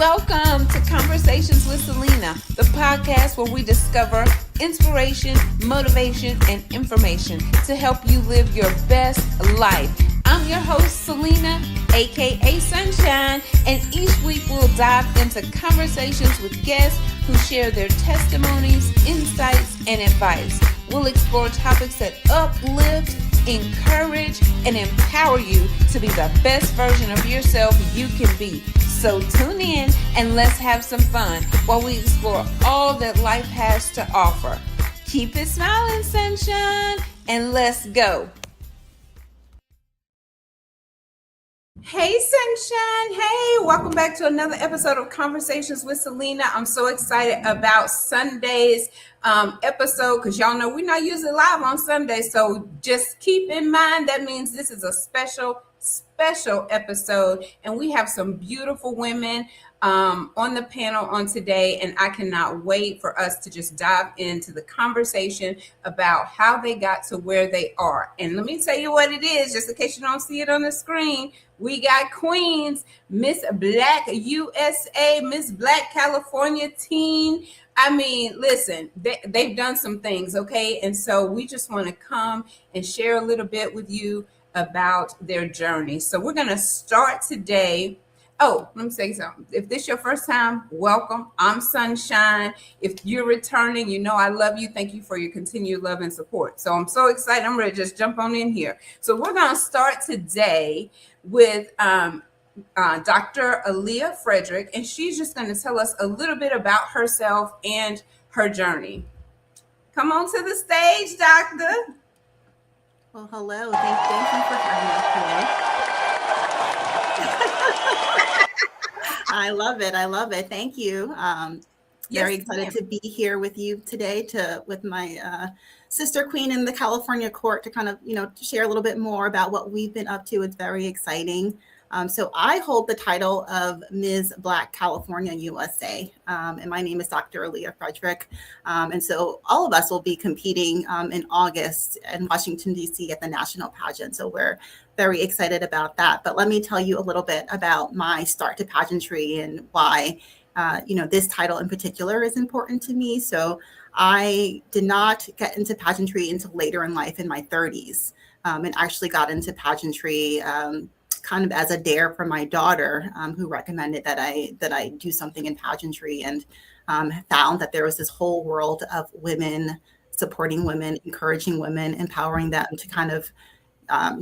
Welcome to Conversations with Celena, the podcast where we discover inspiration, motivation, and information to help you live your best life. I'm your host, Celena, aka Sunshine, and each week we'll dive into conversations with guests who share their testimonies, insights, and advice. We'll explore topics that uplift, encourage, and empower you to be the best version of yourself you can be. So tune in and let's have some fun while we explore all that life has to offer. Keep it smiling, sunshine, and let's go. Hey, sunshine. Hey, welcome back to another episode of Conversations with Celena. I'm so excited about Sunday's episode because y'all know we're not usually live on Sunday. So just keep in mind that means this is a special episode, and we have some beautiful women on the panel on today, and I cannot wait for us to just dive into the conversation about how they got to where they are. And let me tell you what it is, just in case you don't see it on the screen. We got Queens, Miss Black USA, Miss Black California Teen. I mean, listen, they've done some things, okay? And so we just want to come and share a little bit with you about their journey. So we're going to start today. Oh, let me say something. If this is your first time, welcome. I'm Sunshine. If you're returning, you know I love you. Thank you for your continued love and support. So I'm so excited. I'm ready to just jump on in here. So we're going to start today with Dr. Aaliyah Frederick, and she's just going to tell us a little bit about herself and her journey. Come on to the stage, Doctor. Well, hello. Thank you for having me today. I love it. Thank you. Very excited to be here with you today with my sister queen in the California court to kind of, to share a little bit more about what we've been up to. It's very exciting. So I hold the title of Ms. Black California USA, and my name is Dr. Aaliyah Frederick. And so all of us will be competing in August in Washington, D.C. at the national pageant. So we're very excited about that. But let me tell you a little bit about my start to pageantry and why, this title in particular is important to me. So I did not get into pageantry until later in life in my 30s, and actually got into pageantry kind of as a dare from my daughter, who recommended that I do something in pageantry, and found that there was this whole world of women supporting women, encouraging women, empowering them to kind of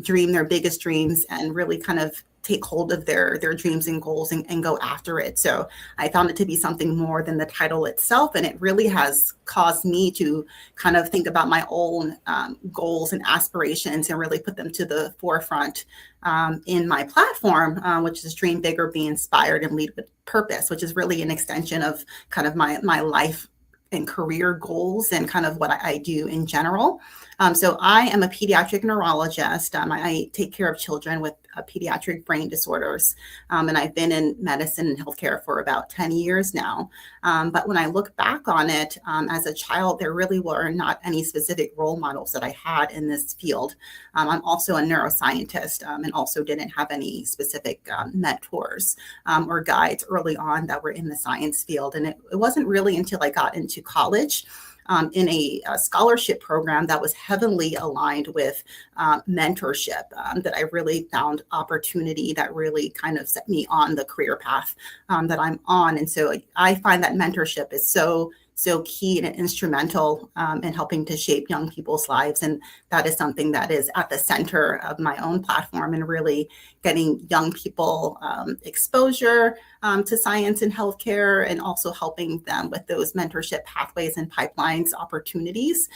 dream their biggest dreams and really kind of take hold of their dreams and goals and go after it. So I found it to be something more than the title itself. And it really has caused me to kind of think about my own goals and aspirations and really put them to the forefront in my platform, which is Dream Bigger, Be Inspired, and Lead with Purpose, which is really an extension of kind of my life and career goals and kind of what I do in general. So I am a pediatric neurologist. I take care of children with pediatric brain disorders. And I've been in medicine and healthcare for about 10 years now. But when I look back on it, as a child, there really were not any specific role models that I had in this field. I'm also a neuroscientist, and also didn't have any specific mentors or guides early on that were in the science field. And it wasn't really until I got into college in a scholarship program that was heavily aligned with mentorship, that I really found opportunity that really kind of set me on the career path that I'm on. And so I find that mentorship is so key and instrumental in helping to shape young people's lives. And that is something that is at the center of my own platform, and really getting young people exposure to science and healthcare, and also helping them with those mentorship pathways and pipelines opportunities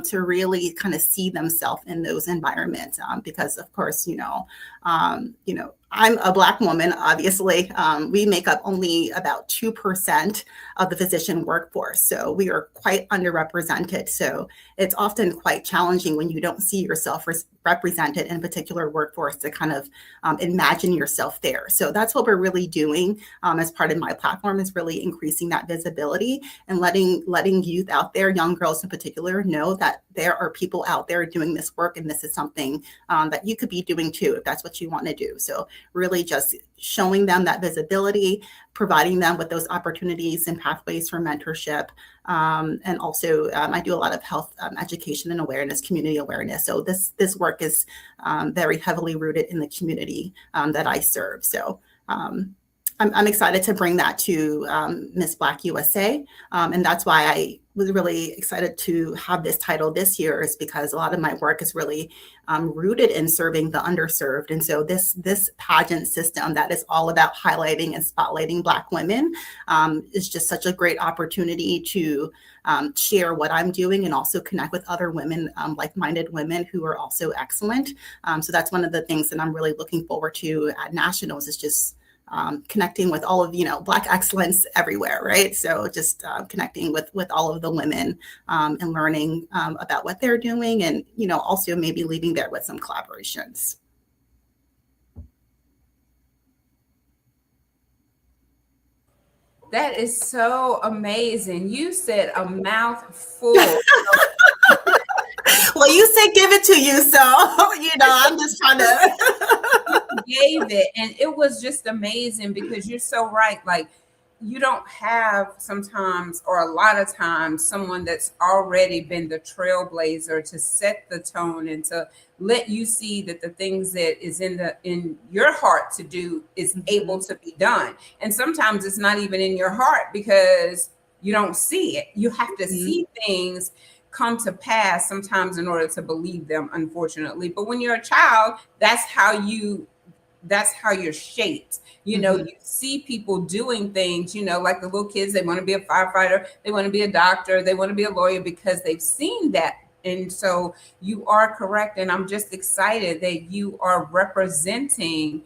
to really kind of see themselves in those environments. Because of course, I'm a Black woman, obviously. We make up only about 2% of the physician workforce. So we are quite underrepresented. So it's often quite challenging when you don't see yourself represented in a particular workforce to kind of imagine yourself there. So that's what we're really doing as part of my platform, is really increasing that visibility and letting youth out there, young girls in particular, know that there are people out there doing this work, and this is something that you could be doing too, if that's what what you want to do. So really just showing them that visibility, providing them with those opportunities and pathways for mentorship. And also I do a lot of health education and awareness, community awareness. So this work is very heavily rooted in the community that I serve. So I'm excited to bring that to Miss Black USA. And that's why I was really excited to have this title this year, is because a lot of my work is really rooted in serving the underserved. And so this pageant system that is all about highlighting and spotlighting Black women is just such a great opportunity to share what I'm doing and also connect with other women, like-minded women who are also excellent. So that's one of the things that I'm really looking forward to at Nationals, is just connecting with all of, Black excellence everywhere, right? So just connecting with all of the women and learning about what they're doing, and, also maybe leaving there with some collaborations. That is so amazing. You said a mouthful. Well, you said give it to you, so I'm just trying to. Gave it, and it was just amazing, because you're so right. Like, you don't have sometimes, or a lot of times, someone that's already been the trailblazer to set the tone and to let you see that the things that is in your heart to do is able to be done. And sometimes it's not even in your heart because you don't see it. You have to see things come to pass sometimes in order to believe them, unfortunately. But when you're a child, that's how you're shaped. You see people doing things, like the little kids, they want to be a firefighter, they want to be a doctor, they want to be a lawyer, because they've seen that. And so you are correct. And I'm just excited that you are representing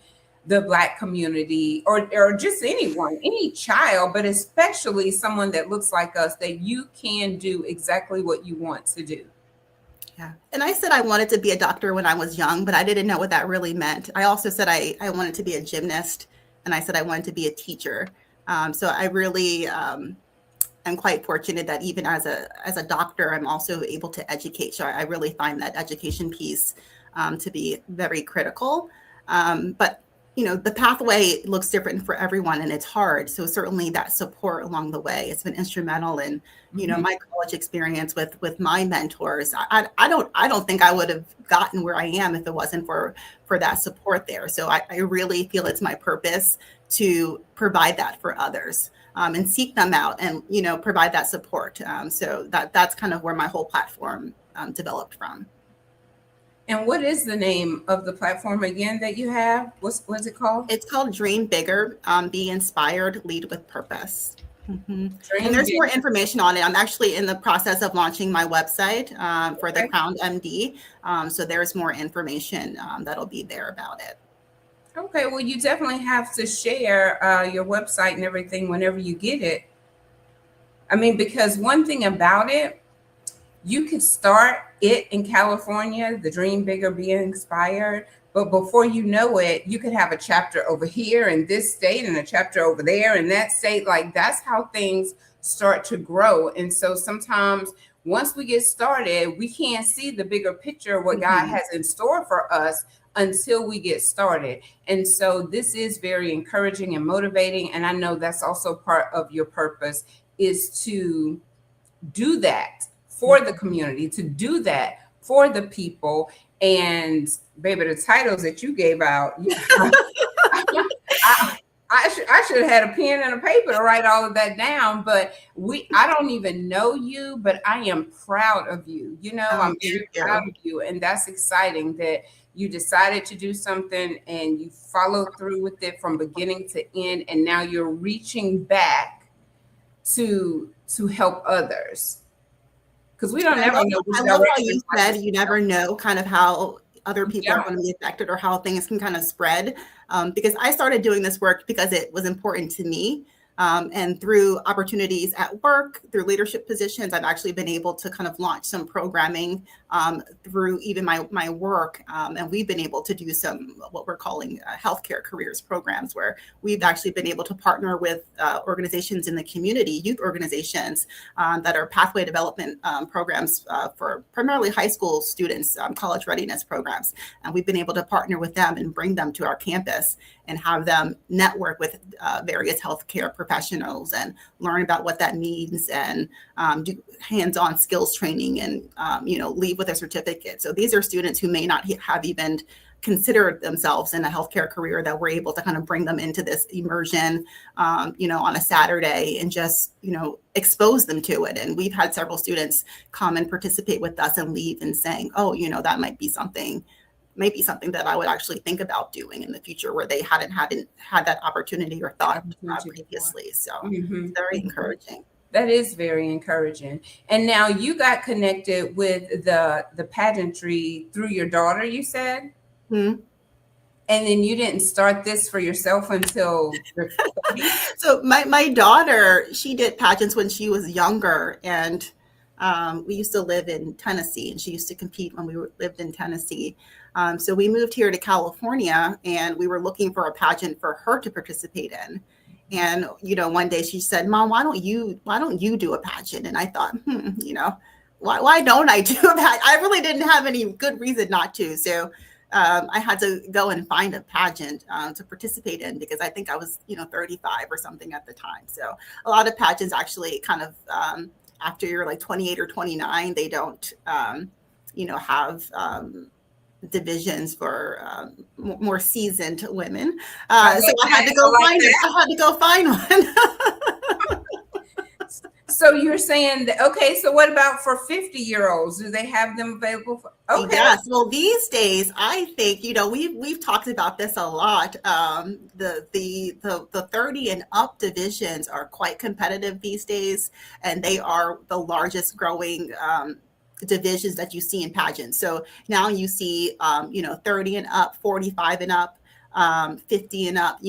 the Black community, or just anyone, any child, but especially someone that looks like us, that you can do exactly what you want to do. Yeah. And I said I wanted to be a doctor when I was young, but I didn't know what that really meant. I also said I wanted to be a gymnast, and I said I wanted to be a teacher. So I really am quite fortunate that even as a doctor, I'm also able to educate. So I really find that education piece to be very critical. But the pathway looks different for everyone, and it's hard. So certainly that support along the way, it's been instrumental in, my college experience with my mentors. I don't think I would have gotten where I am if it wasn't for that support there. So I really feel it's my purpose to provide that for others, and seek them out and, provide that support. So that's kind of where my whole platform developed from. And what is the name of the platform again that you have? What's it called? It's called Dream Bigger, Be Inspired, Lead with Purpose. And there's more information on it. I'm actually in the process of launching my website for the Crowned MD. So there's more information that'll be there about it. Okay, well, you definitely have to share your website and everything whenever you get it. I mean, because one thing about it, you could start it in California, the Dream Bigger, Be Inspired. But before you know it, you could have a chapter over here in this state and a chapter over there in that state. Like, that's how things start to grow. And so sometimes once we get started, we can't see the bigger picture of what God has in store for us until we get started. And so this is very encouraging and motivating. And I know that's also part of your purpose, is to do that for the community, to do that for the people. And baby, the titles that you gave out, I should have had a pen and a paper to write all of that down. But I don't even know you, but I am proud of you. I'm very proud of you. And that's exciting that you decided to do something and you followed through with it from beginning to end. And now you're reaching back to help others. Because we don't ever know. I love how you said you never know kind of how other people are going to be affected or how things can kind of spread. Because I started doing this work because it was important to me. And through opportunities at work, through leadership positions, I've actually been able to kind of launch some programming through even my work. And we've been able to do some what we're calling healthcare careers programs, where we've actually been able to partner with organizations in the community, youth organizations that are pathway development programs for primarily high school students, college readiness programs. And we've been able to partner with them and bring them to our campus and have them network with various healthcare professionals and learn about what that means, and do hands-on skills training, and leave with a certificate. So these are students who may not have even considered themselves in a healthcare career, that we're able to kind of bring them into this immersion, on a Saturday, and just, expose them to it. And we've had several students come and participate with us and leave and saying, oh, that might be something that I would actually think about doing in the future, where they hadn't had that opportunity or thought previously. So it's very encouraging. That is very encouraging. And now you got connected with the pageantry through your daughter, you said? Mm-hmm. And then you didn't start this for yourself until you're 30? So my daughter, she did pageants when she was younger, and we used to live in Tennessee, and she used to compete when we lived in Tennessee. So we moved here to California, and we were looking for a pageant for her to participate in. And, one day she said, Mom, why don't you do a pageant? And I thought, why don't I do a pageant? I really didn't have any good reason not to. So I had to go and find a pageant to participate in, because I think I was, 35 or something at the time. So a lot of pageants actually kind of, after you're like 28 or 29, they don't, have divisions for more seasoned women. So I had to go find one. So you're saying that, okay, so what about for 50-year-olds? Do they have them available for? Okay. Yes. Well, these days, I think, we've talked about this a lot. The 30 and up divisions are quite competitive these days, and they are the largest growing divisions that you see in pageants. So now you see 30 and up, 45 and up, 50 and up,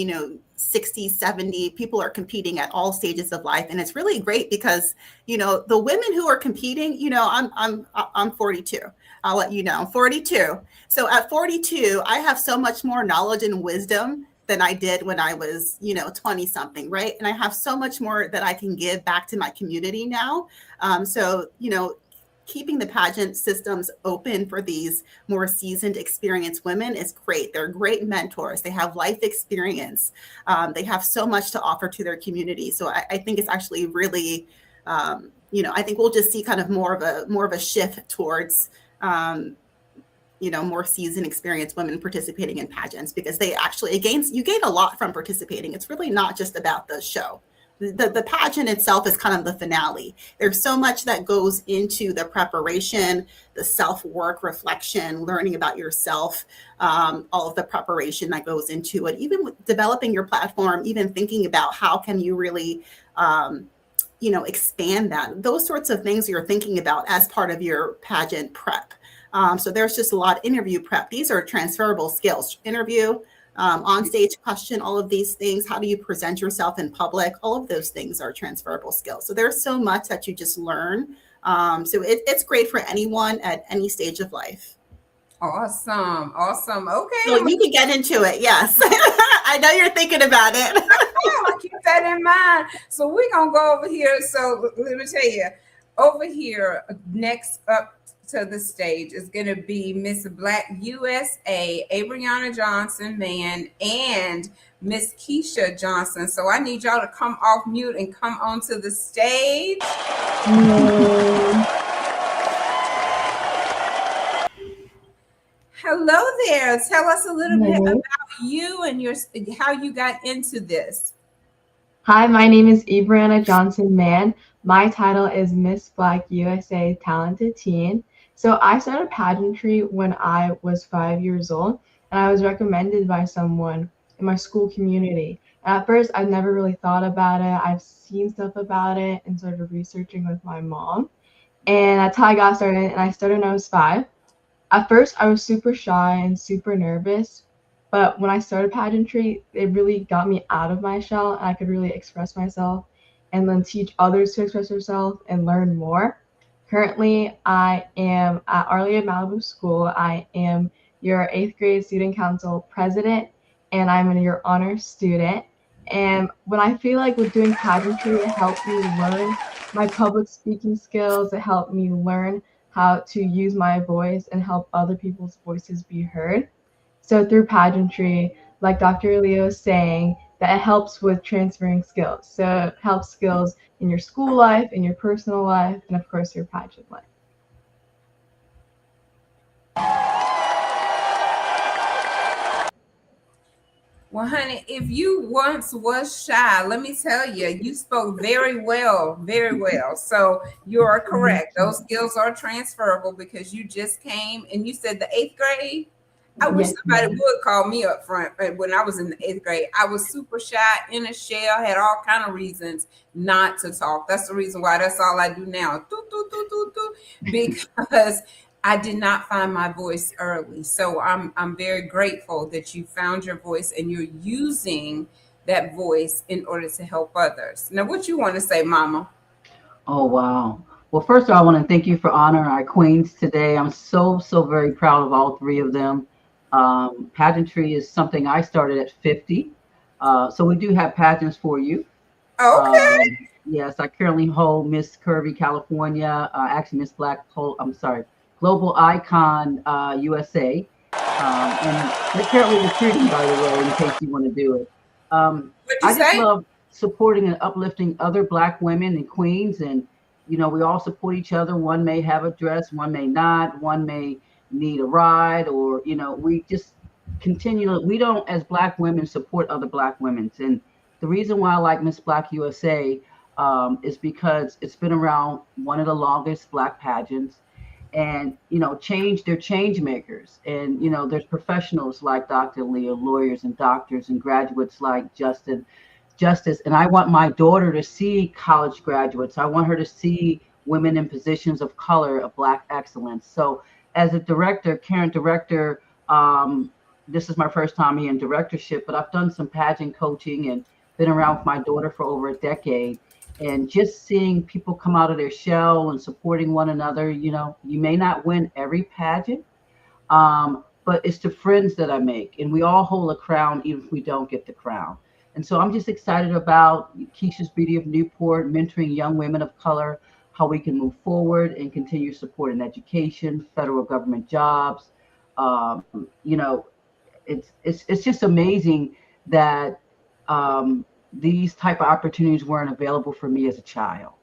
60, 70 people are competing at all stages of life. And it's really great because, the women who are competing, I'm 42. I'll let you know, I'm 42. So at 42, I have so much more knowledge and wisdom than I did when I was, 20 something. Right. And I have so much more that I can give back to my community now. So, keeping the pageant systems open for these more seasoned, experienced women is great. They're great mentors. They have life experience. They have so much to offer to their community. So I think it's actually really, I think we'll just see kind of more of a shift towards, more seasoned, experienced women participating in pageants, because they actually, you gain a lot from participating. It's really not just about the show. The pageant itself is kind of the finale. There's so much that goes into the preparation, the self-work, reflection, learning about yourself, all of the preparation that goes into it, even with developing your platform, even thinking about how can you really, expand that. Those sorts of things you're thinking about as part of your pageant prep. So there's just a lot of interview prep. These are transferable skills. Interview, on stage question, all of these things. How do you present yourself in public? All of those things are transferable skills. So there's so much that you just learn. So it's great for anyone at any stage of life. Awesome. Okay. So you can get into it. Yes. I know you're thinking about it. I keep that in mind. So we're going to go over here. So let me tell you, over here, next up to the stage is going to be Miss Black USA, Abriana Johnson Mann, and Miss Keisha Johnson. So I need y'all to come off mute and come onto the stage. Hello there. Tell us a little bit about you and how you got into this. Hi, my name is Abriana Johnson Mann. My title is Miss Black USA Talented Teen. So I started pageantry when I was 5 years old, and I was recommended by someone in my school community. And at first, I never really thought about it. I've seen stuff about it and started researching with my mom. And that's how I got started, and I started when I was 5. At first, I was super shy and super nervous, but when I started pageantry, it really got me out of my shell, and I could really express myself and then teach others to express themselves and learn more. Currently, I am at Arlia Malibu School. I am your 8th grade student council president, and I'm your honor student. And when I feel like with doing pageantry, it helped me learn my public speaking skills. It helped me learn how to use my voice and help other people's voices be heard. So through pageantry, like Dr. Leo is saying, that it helps with transferring skills. So it helps skills in your school life, in your personal life, and of course your pageant life. Well, honey, if you once was shy, let me tell you, you spoke very well, very well. So you are correct. Those skills are transferable because you just came and you said the 8th grade. I wish Yes, somebody ma'am. would call me up front. When I was in the 8th grade, I was super shy, in a shell, had all kind of reasons not to talk. That's the reason why that's all I do now. Doo, doo, doo, doo, doo, because I did not find my voice early. So I'm very grateful that you found your voice and you're using that voice in order to help others. Now, what you want to say, Mama? Oh, wow. Well, first of all, I want to thank you for honoring our queens today. I'm so very proud of all three of them. Pageantry is something I started at 50. So we do have pageants for you. Okay. Yes, I currently hold Miss Curvy California, actually Miss Black Pole, I'm sorry, Global Icon USA. And they're currently recruiting, by the way, in case you want to do it. What'd you I just say? love supporting and uplifting other Black women and queens. And, you know, we all support each other. One may have a dress, one may not, one may need a ride, or, you know, we just continue. We don't, as Black women, support other Black women. And the reason why I like Miss Black USA is because it's been around, one of the longest Black pageants. And you know, they're change makers. And you know, there's professionals like Dr. Leah, lawyers and doctors, and graduates like Justice. And I want my daughter to see college graduates. I want her to see women in positions of color, of Black excellence. So as a director, current director, this is my first time here in directorship, but I've done some pageant coaching and been around with my daughter for over a decade. And just seeing people come out of their shell and supporting one another, you know, you may not win every pageant, but it's the friends that I make, and we all hold a crown, even if we don't get the crown. And so I'm just excited about Keisha's Beauty of Newport, mentoring young women of color, how we can move forward and continue supporting education, federal government jobs. You know, it's just amazing that these type of opportunities weren't available for me as a child.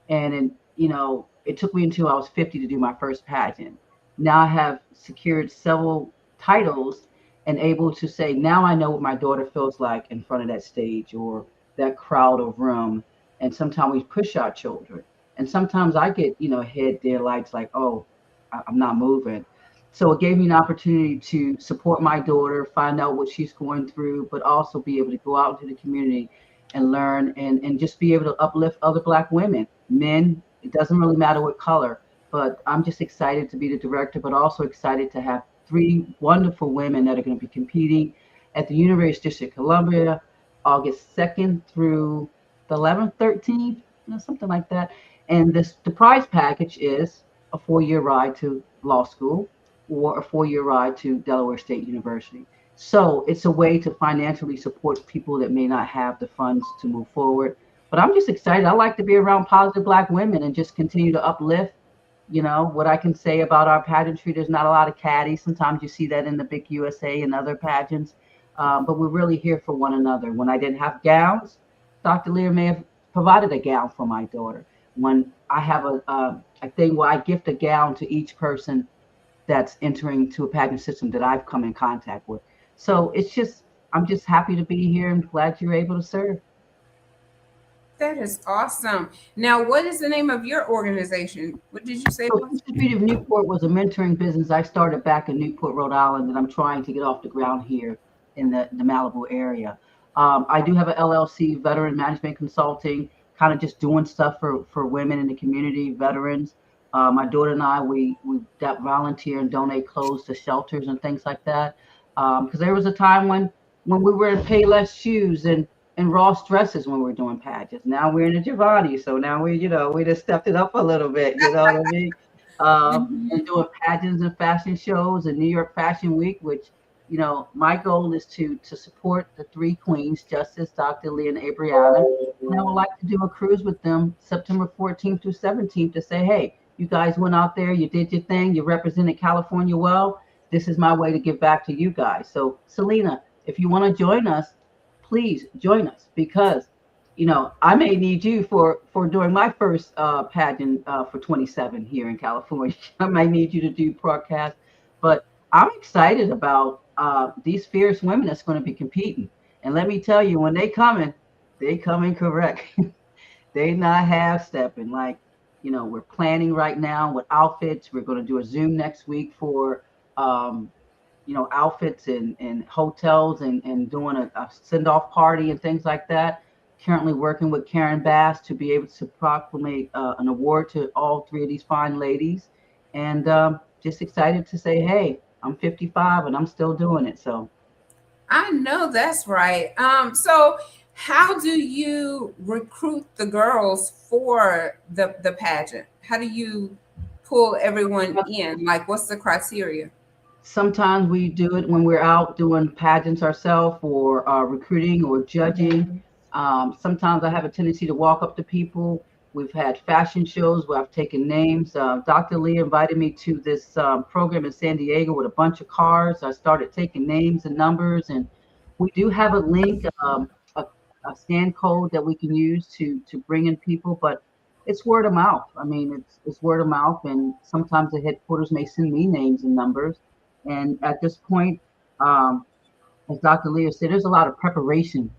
And you know, it took me until I was 50 to do my first pageant. Now I have secured several titles and able to say, now I know what my daughter feels like in front of that stage or that crowd of room. And sometimes we push our children. And sometimes I get, you know, head dead lights like, oh, I'm not moving. So it gave me an opportunity to support my daughter, find out what she's going through, but also be able to go out into the community and learn and just be able to uplift other Black women, men. It doesn't really matter what color, but I'm just excited to be the director, but also excited to have three wonderful women that are going to be competing at the University of District of Columbia, August 2nd through the 11th, 13th, you know, something like that. And the prize package is a 4-year ride to law school or a 4-year ride to Delaware State University. So it's a way to financially support people that may not have the funds to move forward. But I'm just excited. I like to be around positive Black women and just continue to uplift. You know, what I can say about our pageantry, there's not a lot of caddies. Sometimes you see that in the big USA and other pageants, but we're really here for one another. When I didn't have gowns, Dr. Lear may have provided a gown for my daughter. When I have a thing where I gift a gown to each person that's entering to a pageant system that I've come in contact with. So it's just, I'm just happy to be here and glad you're able to serve. That is awesome. Now, what is the name of your organization? What did you say it So was? Future Beauty of Newport was a mentoring business I started back in Newport, Rhode Island, and I'm trying to get off the ground here in the Malibu area. I do have an LLC, Veteran Management Consulting, kind of just doing stuff for women in the community, veterans. My daughter and I, we got volunteer and donate clothes to shelters and things like that. Because there was a time when we were in Payless shoes and in Ross dresses when we're doing pageants. Now we're in a Giovanni, so now we just stepped it up a little bit. You know what I mean? And Mhm. doing pageants and fashion shows and New York Fashion Week, which my goal is to support the three queens, Justice, Dr. Lee, and Abriana. And I would like to do a cruise with them September 14th through 17th to say, hey, you guys went out there, you did your thing, you represented California well. This is my way to give back to you guys. So, Celena, if you want to join us, please join us because I may need you for doing my first pageant for 27 here in California. I might need you to do broadcast, but I'm excited about these fierce women that's going to be competing. And let me tell you, when they coming correct. They not half stepping. Like, we're planning right now with outfits. We're going to do a Zoom next week for um, outfits and hotels and doing a send off party and things like that. Currently working with Karen Bass to be able to proclaim an award to all three of these fine ladies. And just excited to say, hey, I'm 55 and I'm still doing it. So I know that's right. So how do you recruit the girls for the pageant? How do you pull everyone in? Like, what's the criteria? sometimes we do it when we're out doing pageants ourselves or recruiting or judging. Sometimes I have a tendency to walk up to people. We've had fashion shows where I've taken names. Dr. Lee invited me to this program in San Diego with a bunch of cars. I started taking names and numbers, and we do have a link, a scan code that we can use to bring in people, but it's word of mouth. I mean, it's word of mouth, and sometimes the headquarters may send me names and numbers. And at this point, um, as Dr. Leah said, there's a lot of preparation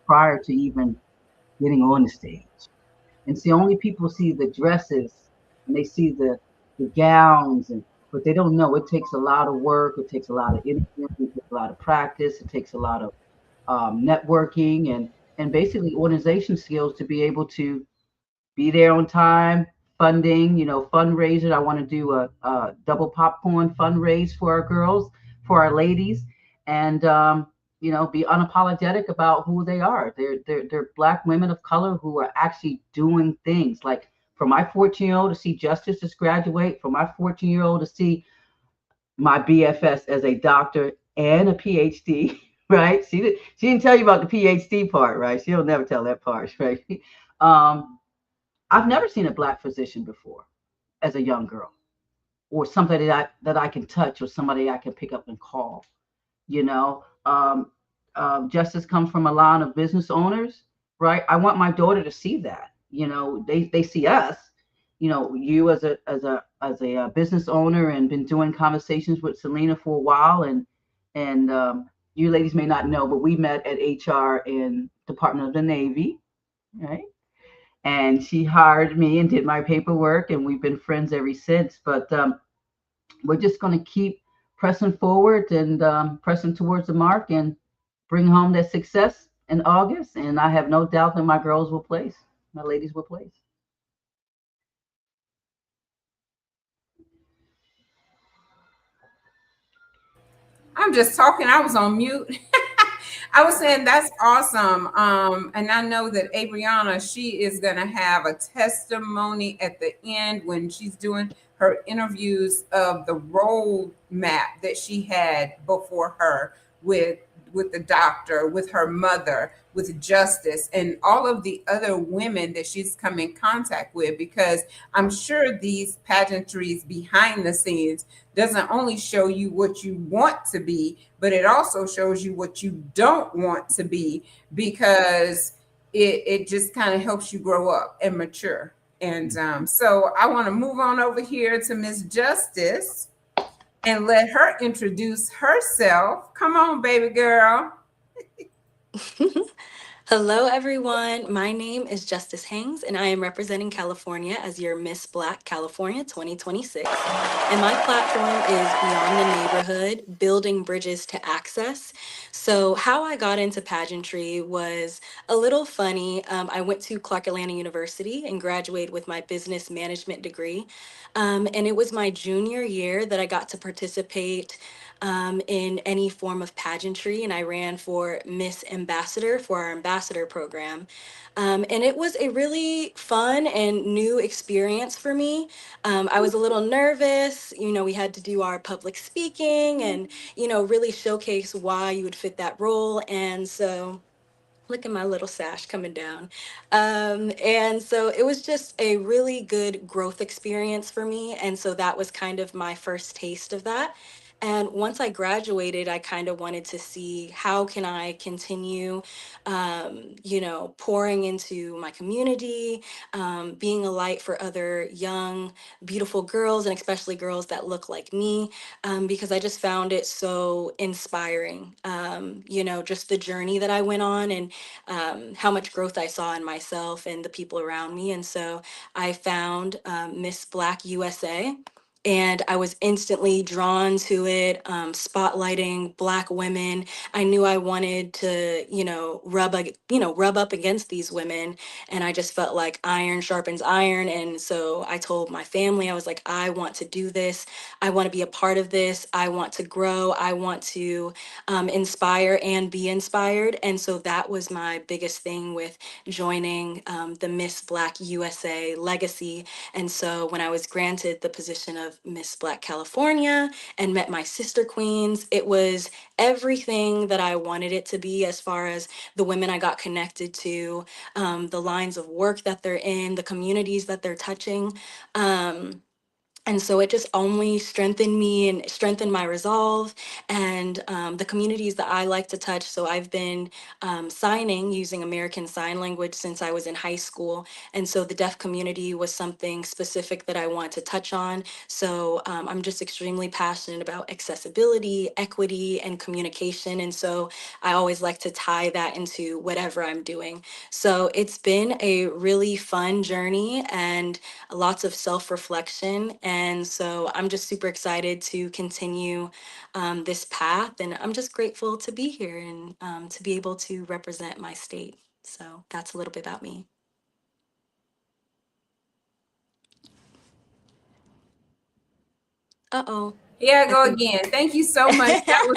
prior to even getting on the stage. And see, only people see the dresses and they see the gowns, but they don't know it takes a lot of work. It takes a lot of energy. It takes a lot of practice. It takes a lot of networking and basically organization skills to be able to be there on time, funding, fundraiser. I want to do a double popcorn fundraise for our girls, for our ladies, and be unapologetic about who they are. They're Black women of color who are actually doing things. Like for my 14-year-old to see Justice just graduate, for my 14-year-old to see my BFS as a doctor and a PhD. Right? She didn't tell you about the PhD part, right? She'll never tell that part, right? Um, I've never seen a Black physician before as a young girl, or somebody that I can touch, or somebody I can pick up and call. You know, justice comes from a line of business owners, right? I want my daughter to see that. They see us. You as a business owner and been doing conversations with Celena for a while, and you ladies may not know, but we met at HR in Department of the Navy, right? And she hired me and did my paperwork, and we've been friends ever since. But we're just going to keep pressing forward and pressing towards the mark and bring home that success in August. And I have no doubt that my girls will place, my ladies will place. I'm just talking. I was on mute. I was saying that's awesome. And I know that Abriana, she is going to have a testimony at the end when she's doing her interviews of the road map that she had before her with with the doctor, with her mother, with Justice, and all of the other women that she's come in contact with. Because I'm sure these pageantries behind the scenes doesn't only show you what you want to be, but it also shows you what you don't want to be, because it just kind of helps you grow up and mature. And so I want to move on over here to Miss Justice and let her introduce herself. Come on, baby girl. Hello, everyone. My name is Justice Haynes, and I am representing California as your Miss Black California 2026. And my platform is Beyond the Neighborhood, Building Bridges to Access. So, how I got into pageantry was a little funny. I went to Clark Atlanta University and graduated with my business management degree. And it was my junior year that I got to participate in any form of pageantry, and I ran for Miss Ambassador for our ambassador program. And it was a really fun and new experience for me. I was a little nervous. We had to do our public speaking and, really showcase why you would fit that role. And so, look at my little sash coming down. And so it was just a really good growth experience for me. And so that was kind of my first taste of that. And once I graduated, I kind of wanted to see how can I continue, pouring into my community, being a light for other young, beautiful girls, and especially girls that look like me, because I just found it so inspiring. Just the journey that I went on and how much growth I saw in myself and the people around me. And so I found Miss Black USA. And I was instantly drawn to it, spotlighting Black women. I knew I wanted to, rub up against these women, and I just felt like iron sharpens iron. And so I told my family, I was like, I want to do this. I want to be a part of this. I want to grow. I want to inspire and be inspired. And so that was my biggest thing with joining the Miss Black USA legacy. And so when I was granted the position of Miss Black California and met my sister queens, it was everything that I wanted it to be as far as the women I got connected to, the lines of work that they're in, the communities that they're touching. And so it just only strengthened me and strengthened my resolve and the communities that I like to touch. So I've been signing using American Sign Language since I was in high school. And so the deaf community was something specific that I want to touch on. So I'm just extremely passionate about accessibility, equity, and communication. And so I always like to tie that into whatever I'm doing. So it's been a really fun journey and lots of self-reflection. And so I'm just super excited to continue this path. And I'm just grateful to be here and to be able to represent my state. So that's a little bit about me. Uh-oh. Yeah, I go think. again. Thank you so much. That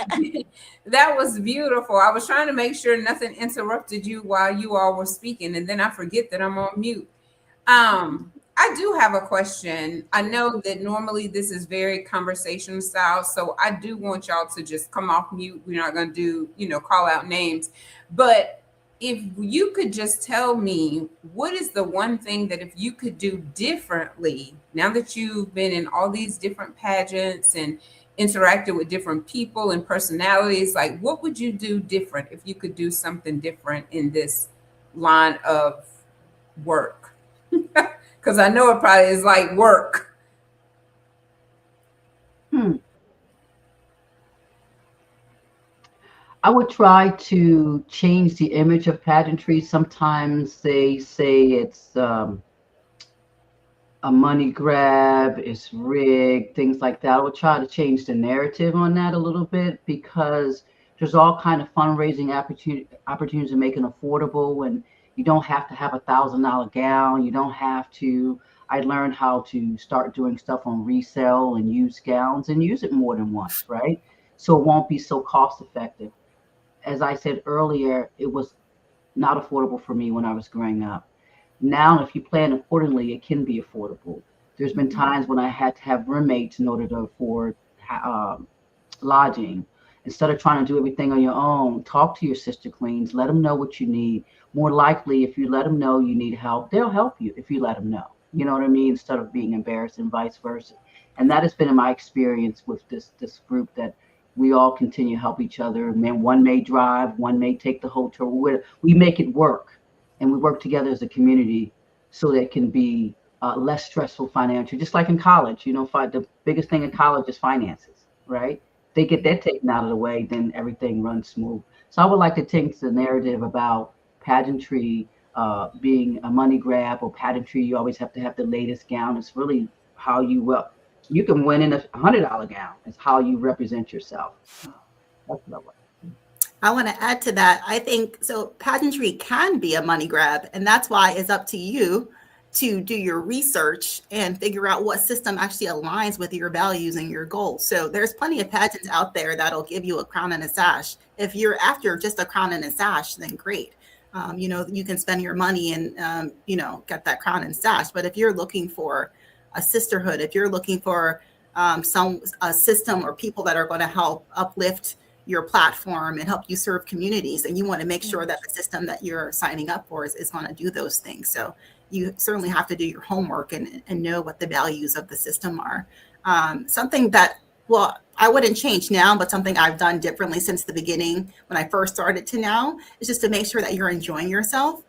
was beautiful. I was trying to make sure nothing interrupted you while you all were speaking, and then I forget that I'm on mute. I do have a question. I know that normally this is very conversation style, so I do want y'all to just come off mute. We're not going to do, call out names. But if you could just tell me, what is the one thing that if you could do differently now that you've been in all these different pageants and interacted with different people and personalities, like what would you do different if you could do something different in this line of work? Because I know it probably is like work. I would try to change the image of pageantry. Sometimes they say it's a money grab, it's rigged, things like that. I would try to change the narrative on that a little bit because there's all kind of fundraising opportunities to make it affordable, and you don't have to have $1,000 gown. You don't have to. I learned how to start doing stuff on resale and use gowns and use it more than once, right? So it won't be so cost effective. As I said earlier, it was not affordable for me when I was growing up. Now, if you plan accordingly, it can be affordable. There's been times when I had to have roommates in order to afford lodging. Instead of trying to do everything on your own, talk to your sister queens, let them know what you need. More likely, if you let them know you need help, they'll help you if you let them know. You know what I mean? Instead of being embarrassed and vice versa. And that has been in my experience with this group that we all continue to help each other. Man, one may drive, one may take the whole tour. We make it work, and we work together as a community so that it can be less stressful financially. Just like in college, the biggest thing in college is finances, right? They get that taken out of the way, then everything runs smooth. So I would like to change the narrative about pageantry being a money grab, or pageantry you always have to have the latest gown. It's really how you can win in a $100 gown. It's how you represent yourself. That's what I like. I want to add to that. I think so. Pageantry can be a money grab, and that's why it's up to you to do your research and figure out what system actually aligns with your values and your goals. So there's plenty of pageants out there that'll give you a crown and a sash. If you're after just a crown and a sash, then great. You can spend your money and, get that crown and sash. But if you're looking for a sisterhood, if you're looking for a system or people that are going to help uplift your platform and help you serve communities, and you want to make sure that the system that you're signing up for is going to do those things. So you certainly have to do your homework and know what the values of the system are. Something that, well, I wouldn't change now, but something I've done differently since the beginning when I first started to now is just to make sure that you're enjoying yourself.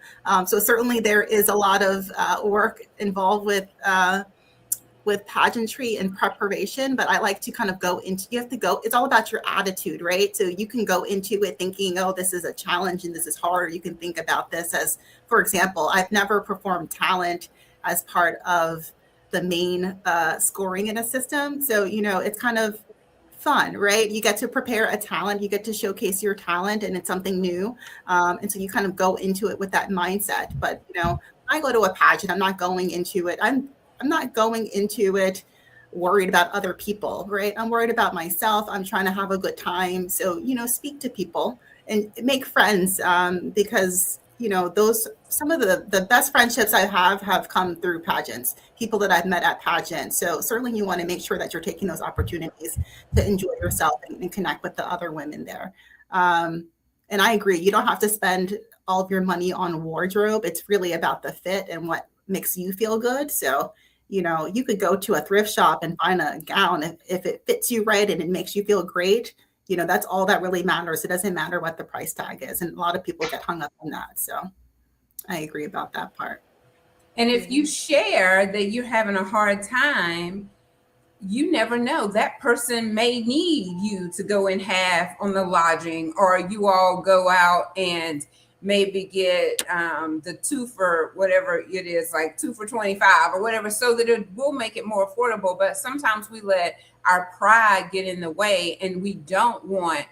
So certainly there is a lot of work involved with pageantry and preparation, but I like to kind of it's all about your attitude, right? So you can go into it thinking, oh, this is a challenge and this is hard. You can think about this as, for example, I've never performed talent as part of the main scoring in a system. So, it's kind of fun, right? You get to prepare a talent, you get to showcase your talent, and it's something new. And so you kind of go into it with that mindset. But, when I go to a pageant, I'm not going into it. I'm not going into it worried about other people, right? I'm worried about myself. I'm trying to have a good time. So, speak to people and make friends, because, some of the best friendships I have come through pageants, people that I've met at pageants. So certainly you want to make sure that you're taking those opportunities to enjoy yourself and connect with the other women there. And I agree, you don't have to spend all of your money on wardrobe. It's really about the fit and what makes you feel good. So, you could go to a thrift shop and find a gown if it fits you right and it makes you feel great. That's all that really matters. It doesn't matter what the price tag is. And a lot of people get hung up on that. So I agree about that part. And if you share that you're having a hard time, you never know. That person may need you to go in half on the lodging, or you all go out and maybe get the 2 for whatever it is, like 2 for 25 or whatever, so that it will make it more affordable. But sometimes we let our pride get in the way, and we don't want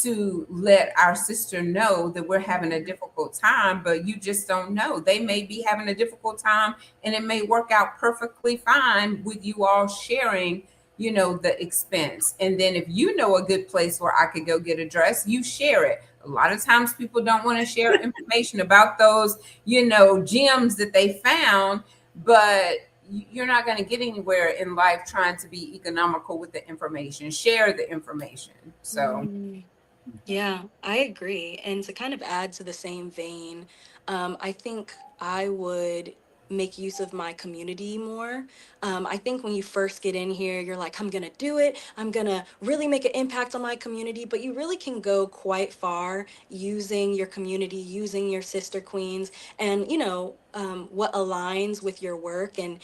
to let our sister know that we're having a difficult time. But you just don't know. They may be having a difficult time, and it may work out perfectly fine with you all sharing the expense. And then if you know a good place where I could go get a dress, you share it. A lot of times people don't want to share information about those, gems that they found, but you're not going to get anywhere in life trying to be economical with the information. Share the information. So yeah, I agree. And to kind of add to the same vein, I think I would make use of my community more. I think when you first get in here, you're like, I'm going to do it. I'm going to really make an impact on my community. But you really can go quite far using your community, using your sister queens, and, what aligns with your work. And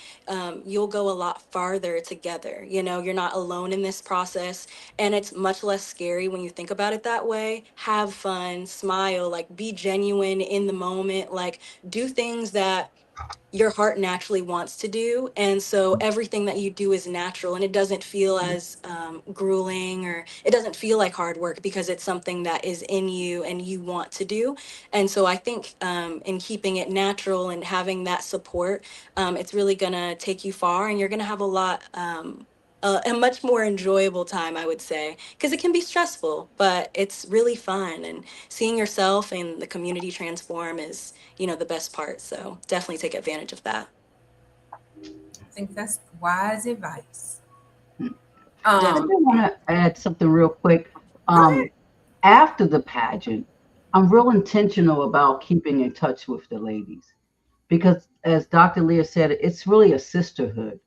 you'll go a lot farther together. You're not alone in this process. And it's much less scary when you think about it that way. Have fun, smile, like be genuine in the moment, like do things that your heart naturally wants to do. And so everything that you do is natural, and it doesn't feel as grueling, or it doesn't feel like hard work, because it's something that is in you and you want to do. And so I think in keeping it natural and having that support, it's really going to take you far, and you're going to have a much more enjoyable time, I would say, because it can be stressful, but it's really fun. And seeing yourself and the community transform is, the best part. So definitely take advantage of that. I think that's wise advice. I want to add something real quick. Go ahead. After the pageant, I'm real intentional about keeping in touch with the ladies, because as Dr. Leah said, it's really a sisterhood,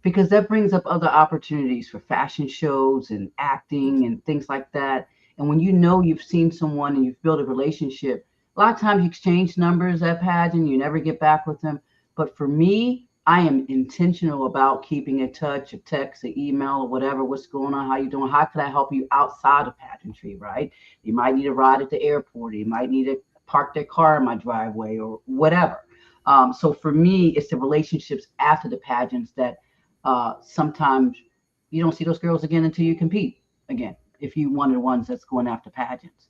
because that brings up other opportunities for fashion shows and acting and things like that. And when you've seen someone and you've built a relationship, a lot of times you exchange numbers at pageant, you never get back with them. But for me, I am intentional about keeping in touch, a text, an email, or whatever. What's going on? How you doing? How can I help you outside of pageantry, right? You might need a ride at the airport. You might need to park their car in my driveway or whatever. So for me, it's the relationships after the pageants that sometimes you don't see those girls again until you compete again, if you one of the ones that's going after pageants.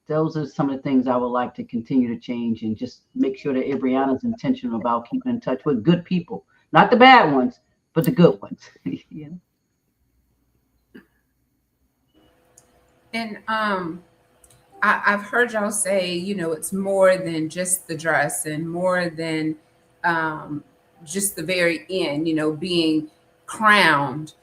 those are some of the things I would like to continue to change and just make sure that Brianna's intentional about keeping in touch with good people, not the bad ones, but the good ones. You know? And I've heard y'all say, it's more than just the dress and more than um, just the very end, being crowned.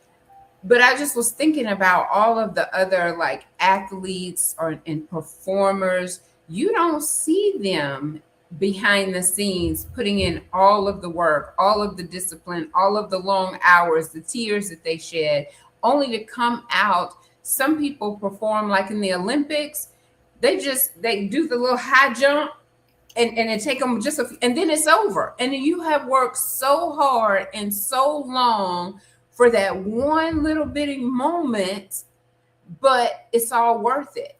But I just was thinking about all of the other like athletes or and performers. You don't see them behind the scenes putting in all of the work, all of the discipline, all of the long hours, the tears that they shed, only to come out. Some people perform like in the Olympics. They do the little high jump and it take them just and then it's over. And then you have worked so hard and so long for that one little bitty moment, but it's all worth it.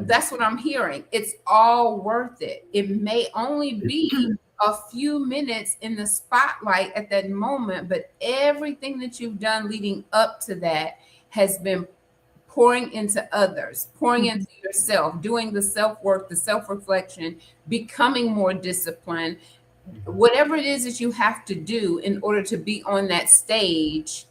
That's what I'm hearing. It's all worth it. It may only be a few minutes in the spotlight at that moment, but everything that you've done leading up to that has been pouring into others, pouring into yourself, doing the self work, the self reflection, becoming more disciplined, whatever it is that you have to do in order to be on that stage.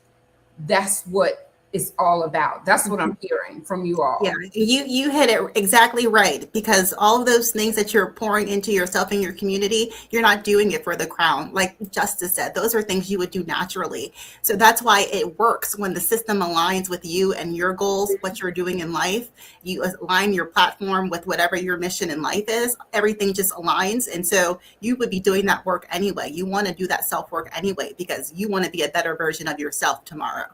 That's what it's all about. That's what I'm hearing from you all. Yeah, you hit it exactly right, because all of those things that you're pouring into yourself and your community, you're not doing it for the crown. Like Justice said, those are things you would do naturally. So that's why it works when the system aligns with you and your goals, what you're doing in life. You align your platform with whatever your mission in life is. Everything just aligns. And so you would be doing that work anyway. You want to do that self work anyway, because you want to be a better version of yourself tomorrow.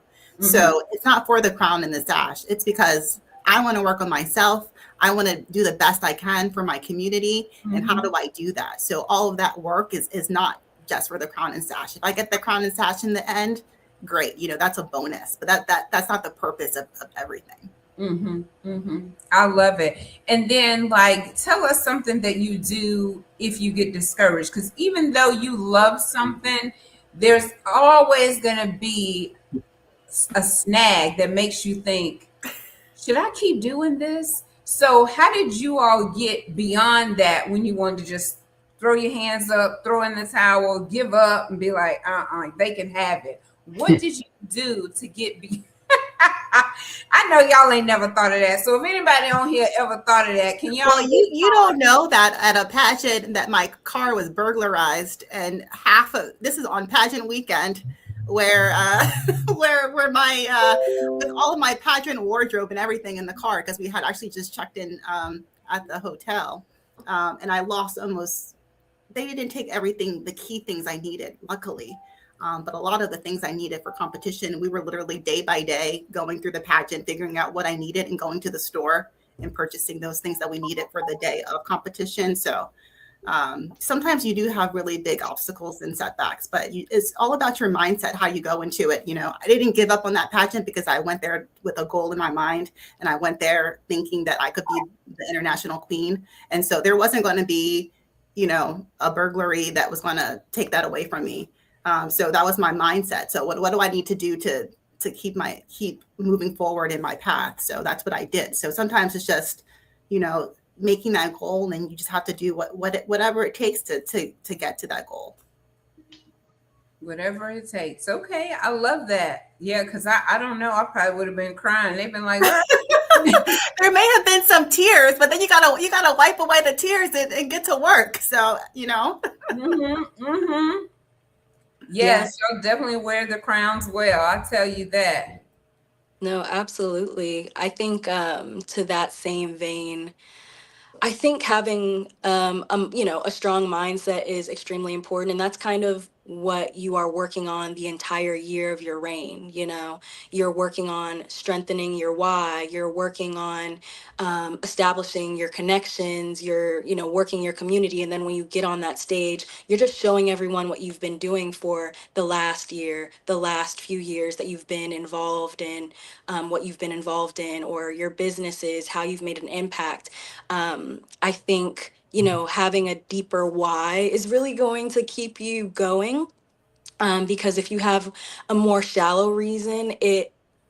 So it's not for the crown and the sash. It's because I want to work on myself. I want to do the best I can for my community. And how do I do that? So all of that work is not just for the crown and sash. If I get the crown and sash in the end, great. That's a bonus. But that's not the purpose of everything. I love it. And then like tell us something that you do if you get discouraged. Because even though you love something, there's always gonna be a snag that makes you think, should I keep doing this? So how did you all get beyond that when you wanted to just throw your hands up, throw in the towel, give up and be like, they can have it? What did you do to get I know y'all ain't never thought of that. So if anybody on here ever thought of that, can y'all? Well, you don't know that at a pageant that my car was burglarized, and this is on pageant weekend, where where my with all of my pageant wardrobe and everything in the car, because we had actually just checked in at the hotel, and I lost almost. They didn't take everything, the key things I needed, luckily. But a lot of the things I needed for competition, we were literally day by day going through the pageant, figuring out what I needed and going to the store and purchasing those things that we needed for the day of competition. So sometimes you do have really big obstacles and setbacks, but it's all about your mindset, how you go into it. I didn't give up on that pageant because I went there with a goal in my mind, and I went there thinking that I could be the international queen. And so there wasn't going to be, a burglary that was going to take that away from me. So that was my mindset. So what do I need to do to keep moving forward in my path? So that's what I did. So sometimes it's just, making that goal, and you just have to do whatever it takes to get to that goal. Whatever it takes. Okay, I love that. Yeah, because I don't know. I probably would have been crying. They've been like, there may have been some tears, but then you gotta wipe away the tears and get to work. So Yes, you'll definitely wear the crowns well. I tell you that. No, absolutely. I think to that same vein, I think having a strong mindset is extremely important, and that's kind of what you are working on the entire year of your reign. You're working on strengthening your why. You're working on establishing your connections. You're working your community, and then when you get on that stage, you're just showing everyone what you've been doing for the last year, the last few years that you've been involved in, what you've been involved in, or your businesses, how you've made an impact. I think, having a deeper why is really going to keep you going. Because if you have a more shallow reason,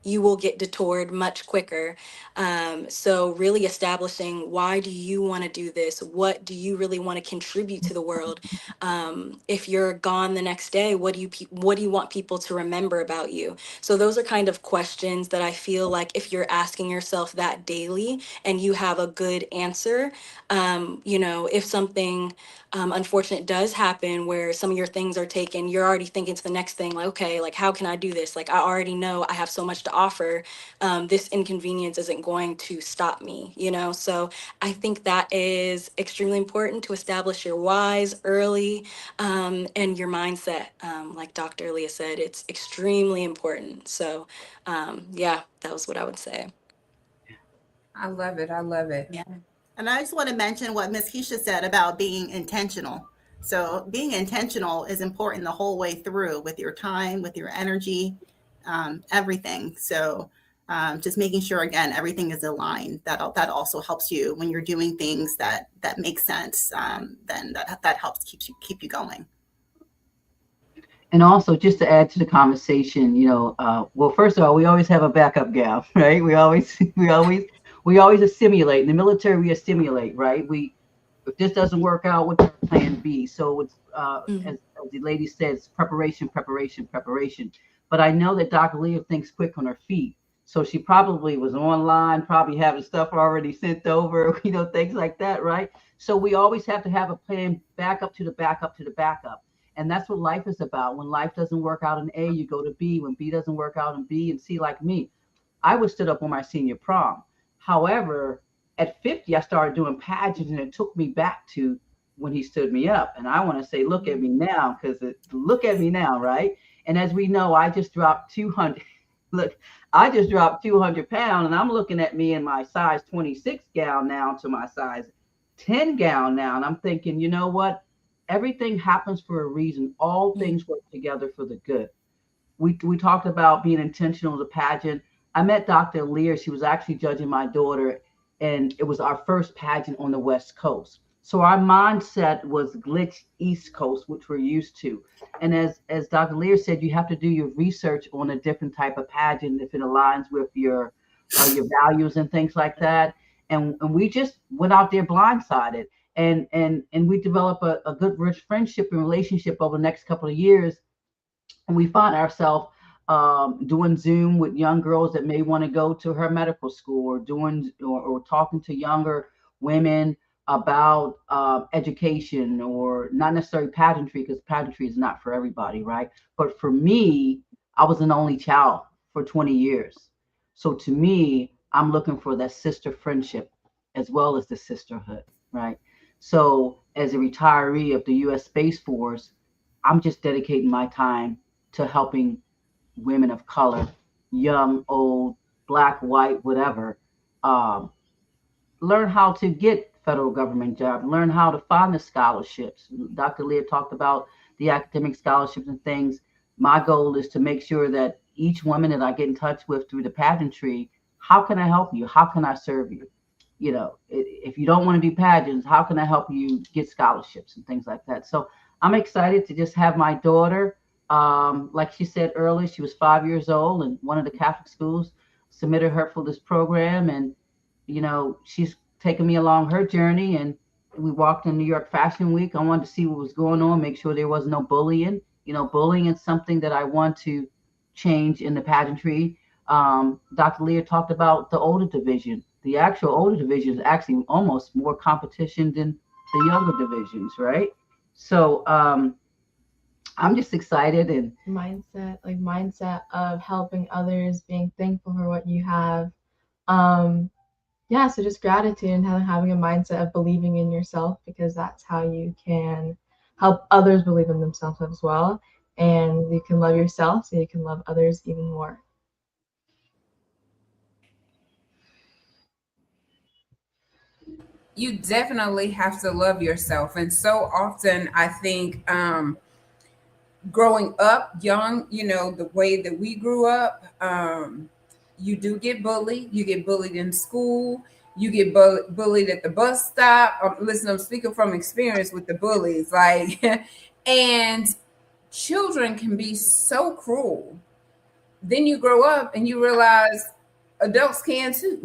you will get detoured much quicker. So really establishing, why do you want to do this? What do you really want to contribute to the world? If you're gone the next day, what do you want people to remember about you? So those are kind of questions that I feel like if you're asking yourself that daily and you have a good answer, if something unfortunate does happen where some of your things are taken, you're already thinking to the next thing, like, okay, like, how can I do this? Like, I already know I have so much to offer. This inconvenience isn't going to stop me, So I think that is extremely important to establish your whys early, and your mindset. Like Dr. Leah said, it's extremely important. So, yeah, that was what I would say. I love it. I love it. Yeah. And I just want to mention what Miss Keisha said about being intentional. So being intentional is important the whole way through, with your time, with your energy, everything. So just making sure, again, everything is aligned. That also helps you when you're doing things that make sense. Then that helps keep you going. And also, just to add to the conversation, well, first of all, we always have a backup gal, right? We always assimilate. In the military, we assimilate, right? If this doesn't work out, what's our plan B? So it's Mhm. as the lady says, preparation, preparation, preparation. But I know that Dr. Leah thinks quick on her feet, so she probably was online, probably having stuff already sent over, things like that, right? So we always have to have a plan, back up to the backup to the backup. And that's what life is about. When life doesn't work out in A, you go to B. When B doesn't work out in B and C, like me, I was stood up on my senior prom. However, at 50, I started doing pageants, and it took me back to when he stood me up. And I want to say, look at me now, because look at me now, right? And as we know, I just dropped 200. Look, I just dropped 200 pounds, and I'm looking at me in my size 26 gown now to my size 10 gown now. And I'm thinking, you know what? Everything happens for a reason. All things work together for the good. We talked about being intentional as a pageant. I met Dr. Lear. She was actually judging my daughter, and it was our first pageant on the West Coast. So our mindset was glitch East Coast, which we're used to. And as Dr. Lear said, you have to do your research on a different type of pageant if it aligns with your values and things like that. And we just went out there blindsided, and we developed a good rich friendship and relationship over the next couple of years. And we find ourselves doing Zoom with young girls that may want to go to her medical school, or or talking to younger women about education, or not necessarily pageantry, because pageantry is not for everybody, right? But for me, I was an only child for 20 years. So to me, I'm looking for that sister friendship as well as the sisterhood, right? So as a retiree of the US Space Force, I'm just dedicating my time to helping women of color, young, old, black, white, whatever, um, learn how to get federal government jobs, learn how to find the scholarships. Dr. Leah talked about the academic scholarships and things. My goal is to make sure that each woman that I get in touch with through the pageantry, how can I help you? How can I serve you? If you don't want to do pageants, how can I help you get scholarships and things like that? So I'm excited to just have my daughter. Like she said earlier, she was 5 years old, and one of the Catholic schools submitted her for this program. And she's taken me along her journey, and we walked in New York Fashion Week. I wanted to see what was going on, make sure there was no bullying. Bullying is something that I want to change in the pageantry. Dr. Lear talked about the older division. The actual older division is actually almost more competition than the younger divisions, right? So I'm just excited. And mindset of helping others, being thankful for what you have. Yeah, so just gratitude and having a mindset of believing in yourself, because that's how you can help others believe in themselves as well. And you can love yourself so you can love others even more. You definitely have to love yourself. And so often, I think, growing up young, the way that we grew up, you do get bullied. You get bullied in school. You get bullied at the bus stop. Listen, I'm speaking from experience with the bullies. Like, and children can be so cruel. then you grow up and you realize adults can too.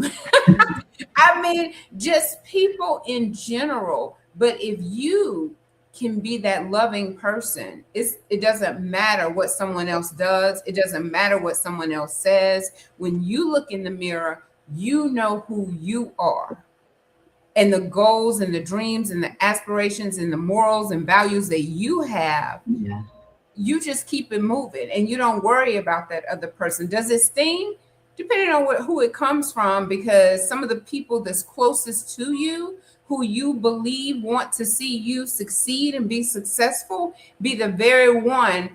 I mean, just people in general. But if you can be that loving person, it doesn't matter what someone else does. It doesn't matter what someone else says. When you look in the mirror, you know who you are, and the goals and the dreams and the aspirations and the morals and values that you have. Yeah. You just keep it moving and you don't worry about that other person. Does it sting? Depending on who it comes from, because some of the people that's closest to you, who you believe want to see you succeed and be successful, be the very one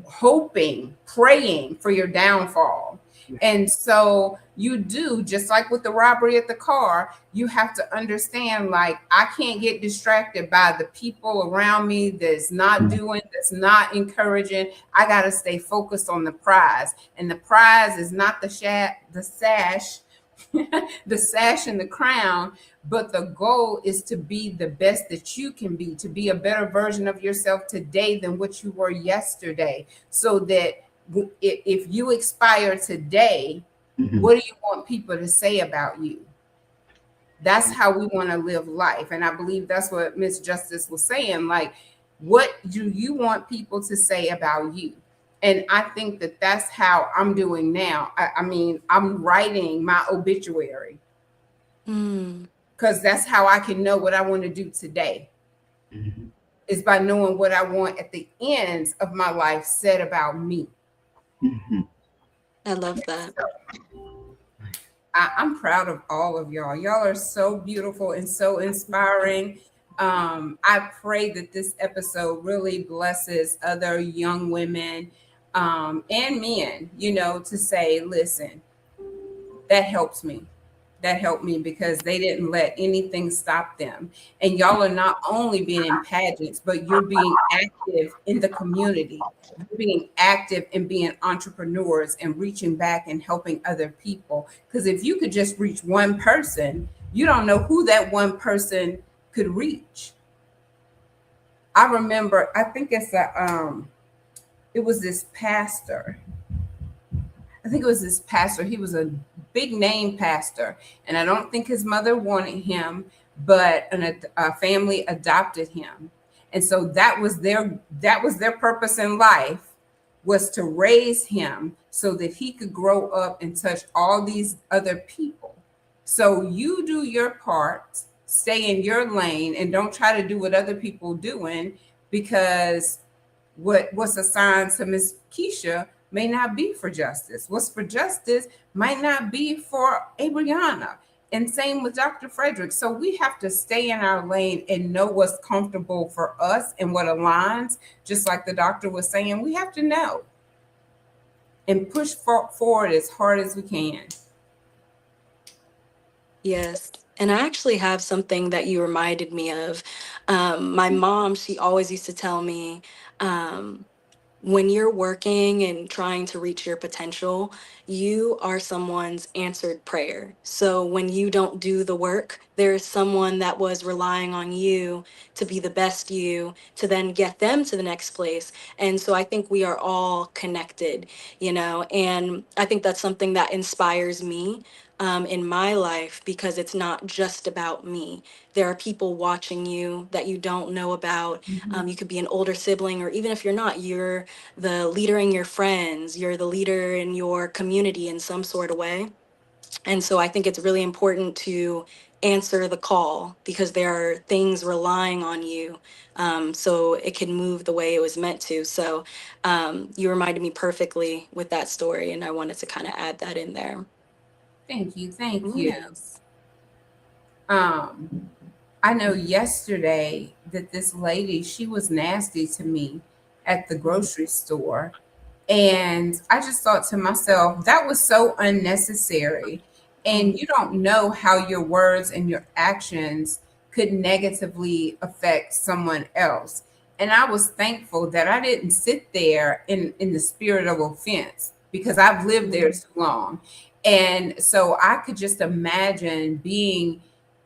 hoping, praying for your downfall. And so you do, just like with the robbery at the car, you have to understand, like, I can't get distracted by the people around me that's not doing, that's not encouraging. I got to stay focused on the prize. And the prize is not the sash, the sash and the crown, but the goal is to be the best that you can be, to be a better version of yourself today than what you were yesterday, so that if you expire today, what do you want people to say about you? That's how we want to live life. And I believe that's what Miss Justice was saying. Like, what do you want people to say about you? And I think that that's how I'm doing now. I mean, I'm writing my obituary because that's how I can know what I want to do today, is by knowing what I want at the ends of my life said about me. I love that. I'm proud of all of y'all. Y'all are so beautiful and so inspiring. I pray that this episode really blesses other young women and men, to say, listen, that helps me. That helped me, because they didn't let anything stop them. And y'all are not only being in pageants, but you're being active in the community. You're being active in being entrepreneurs and reaching back and helping other people. Because if you could just reach one person, you don't know who that one person could reach. I remember, I think it was this pastor. He was a big name pastor, and I don't think his mother wanted him, but a family adopted him. And so that was their purpose in life, was to raise him so that he could grow up and touch all these other people. So you do your part, stay in your lane, and don't try to do what other people doing, because what's assigned to Miss Keisha may not be for Justice. What's for Justice might not be for Abriana. And same with Dr. Frederick. So we have to stay in our lane and know what's comfortable for us and what aligns. Just like the doctor was saying, we have to know and push forward as hard as we can. Yes. And I actually have something that you reminded me of. My mom, she always used to tell me, when you're working and trying to reach your potential, you are someone's answered prayer. So when you don't do the work, there's someone that was relying on you to be the best you, to then get them to the next place. And so I think we are all connected, and I think that's something that inspires me in my life, because it's not just about me. There are people watching you that you don't know about. You could be an older sibling, or even if you're not, you're the leader in your friends, you're the leader in your community in some sort of way. And so I think it's really important to answer the call, because there are things relying on you, so it can move the way it was meant to. So you reminded me perfectly with that story, and I wanted to kind of add that in there. Thank you. Yes. I know yesterday that this lady, she was nasty to me at the grocery store. And I just thought to myself, that was so unnecessary. And you don't know how your words and your actions could negatively affect someone else. And I was thankful that I didn't sit there in the spirit of offense, because I've lived there too long. And so I could just imagine being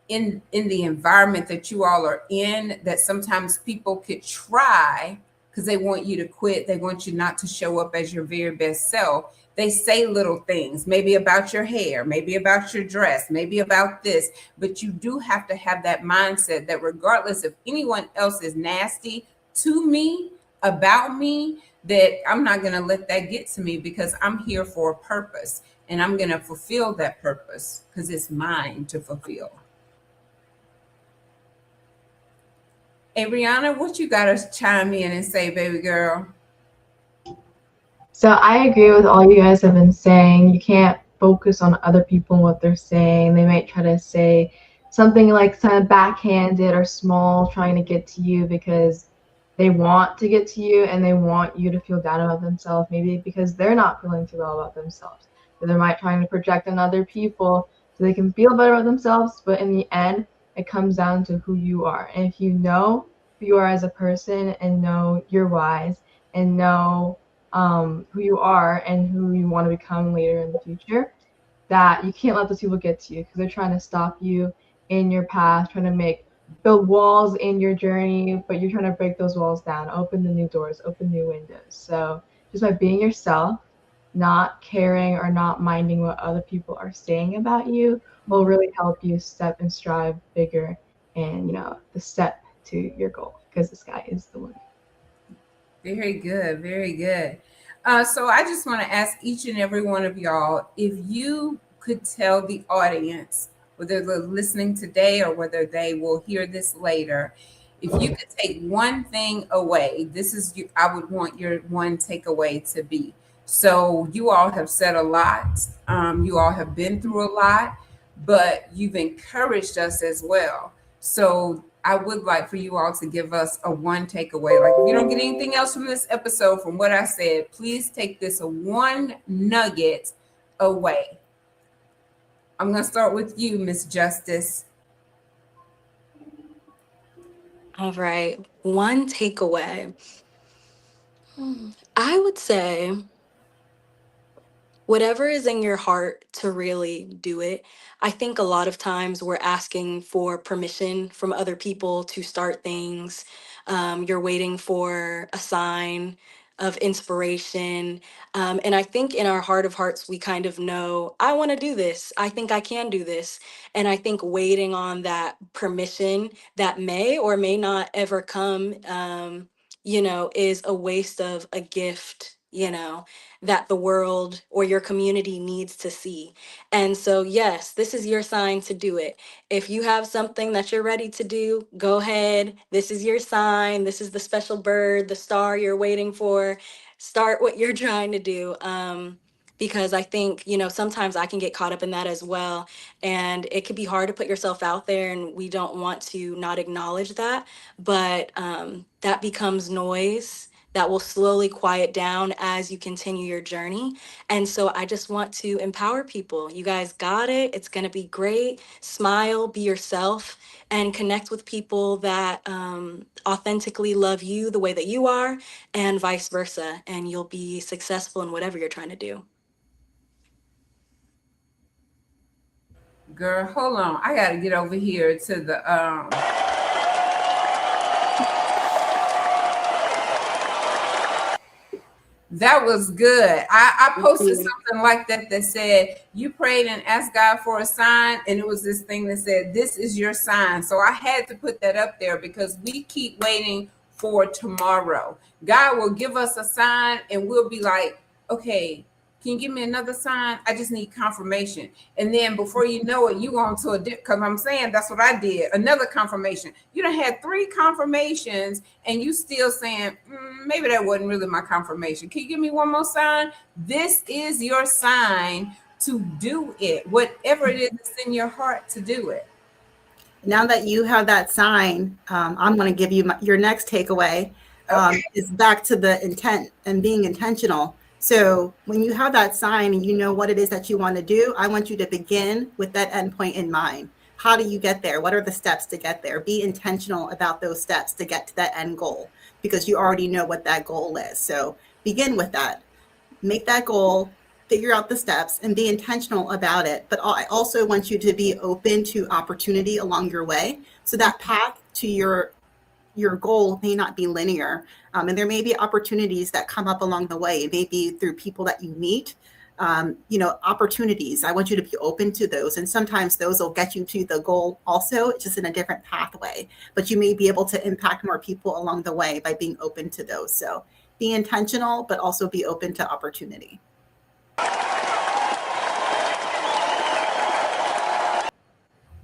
in the environment that you all are in, that sometimes people could try, because they want you to quit. They want you not to show up as your very best self. They say little things, maybe about your hair, maybe about your dress, maybe about this, but you do have to have that mindset that regardless if anyone else is nasty to me, about me, that I'm not going to let that get to me, because I'm here for a purpose and I'm going to fulfill that purpose because it's mine to fulfill. Hey, Rihanna, what you got to chime in and say, baby girl? So I agree with all you guys have been saying. You can't focus on other people and what they're saying. They might try to say something like kind of backhanded or small, trying to get to you because they want to get to you and they want you to feel down about themselves, maybe because they're not feeling too well about themselves. So they might trying to project on other people so they can feel better about themselves, but in the end, it comes down to who you are. And if you know who you are as a person and know your whys and know who you are and who you want to become later in the future, that you can't let those people get to you because they're trying to stop you in your path, trying to build walls in your journey, but you're trying to break those walls down, open the new doors, open new windows. So just by being yourself, not caring or not minding what other people are saying about you will really help you step and strive bigger and, the step to your goal, because the sky is the limit. Very good. Very good. So I just want to ask each and every one of y'all, if you could tell the audience, whether they're listening today or whether they will hear this later, if you could take one thing away, I would want your one takeaway to be. So you all have said a lot. You all have been through a lot, but you've encouraged us as well. So I would like for you all to give us a one takeaway. Like, if you don't get anything else from this episode, from what I said, please take this one nugget away. I'm going to start with you, Miss Justice. All right. One takeaway. I would say whatever is in your heart to really do it. I think a lot of times we're asking for permission from other people to start things. You're waiting for a sign of inspiration. And I think in our heart of hearts, we kind of know, I want to do this. I think I can do this. And I think waiting on that permission that may or may not ever come, is a waste of a gift, that the world or your community needs to see. And so, yes, this is your sign to do it. If you have something that you're ready to do, go ahead. This is your sign. This is the special bird, the star you're waiting for. Start what you're trying to do. Because I think, sometimes I can get caught up in that as well. And it could be hard to put yourself out there, and we don't want to not acknowledge that. But that becomes noise that will slowly quiet down as you continue your journey. And so I just want to empower people. You guys got it. It's going to be great. Smile, be yourself, and connect with people that authentically love you the way that you are, and vice versa. And you'll be successful in whatever you're trying to do. Girl, hold on. I got to get over here to the that was good. I posted something like that said, you prayed and asked God for a sign. And it was this thing that said, this is your sign. So I had to put that up there because we keep waiting for tomorrow. God will give us a sign and we'll be like, okay, can you give me another sign? I just need confirmation. And then before you know it, you go into a dip, because I'm saying that's what I did. Another confirmation. You done had 3 confirmations and you still saying, maybe that wasn't really my confirmation. Can you give me one more sign? This is your sign to do it. Whatever it is that's in your heart, to do it. Now that you have that sign, I'm going to give you your next takeaway. Is back to the intent and being intentional. So when you have that sign and you know what it is that you want to do, I want you to begin with that endpoint in mind. How do you get there? What are the steps to get there? Be intentional about those steps to get to that end goal, because you already know what that goal is. So begin with that. Make that goal, figure out the steps, and be intentional about it. But I also want you to be open to opportunity along your way. So that path to your your goal may not be linear. And there may be opportunities that come up along the way, maybe through people that you meet, opportunities. I want you to be open to those. And sometimes those will get you to the goal also, just in a different pathway. But you may be able to impact more people along the way by being open to those. So be intentional, but also be open to opportunity.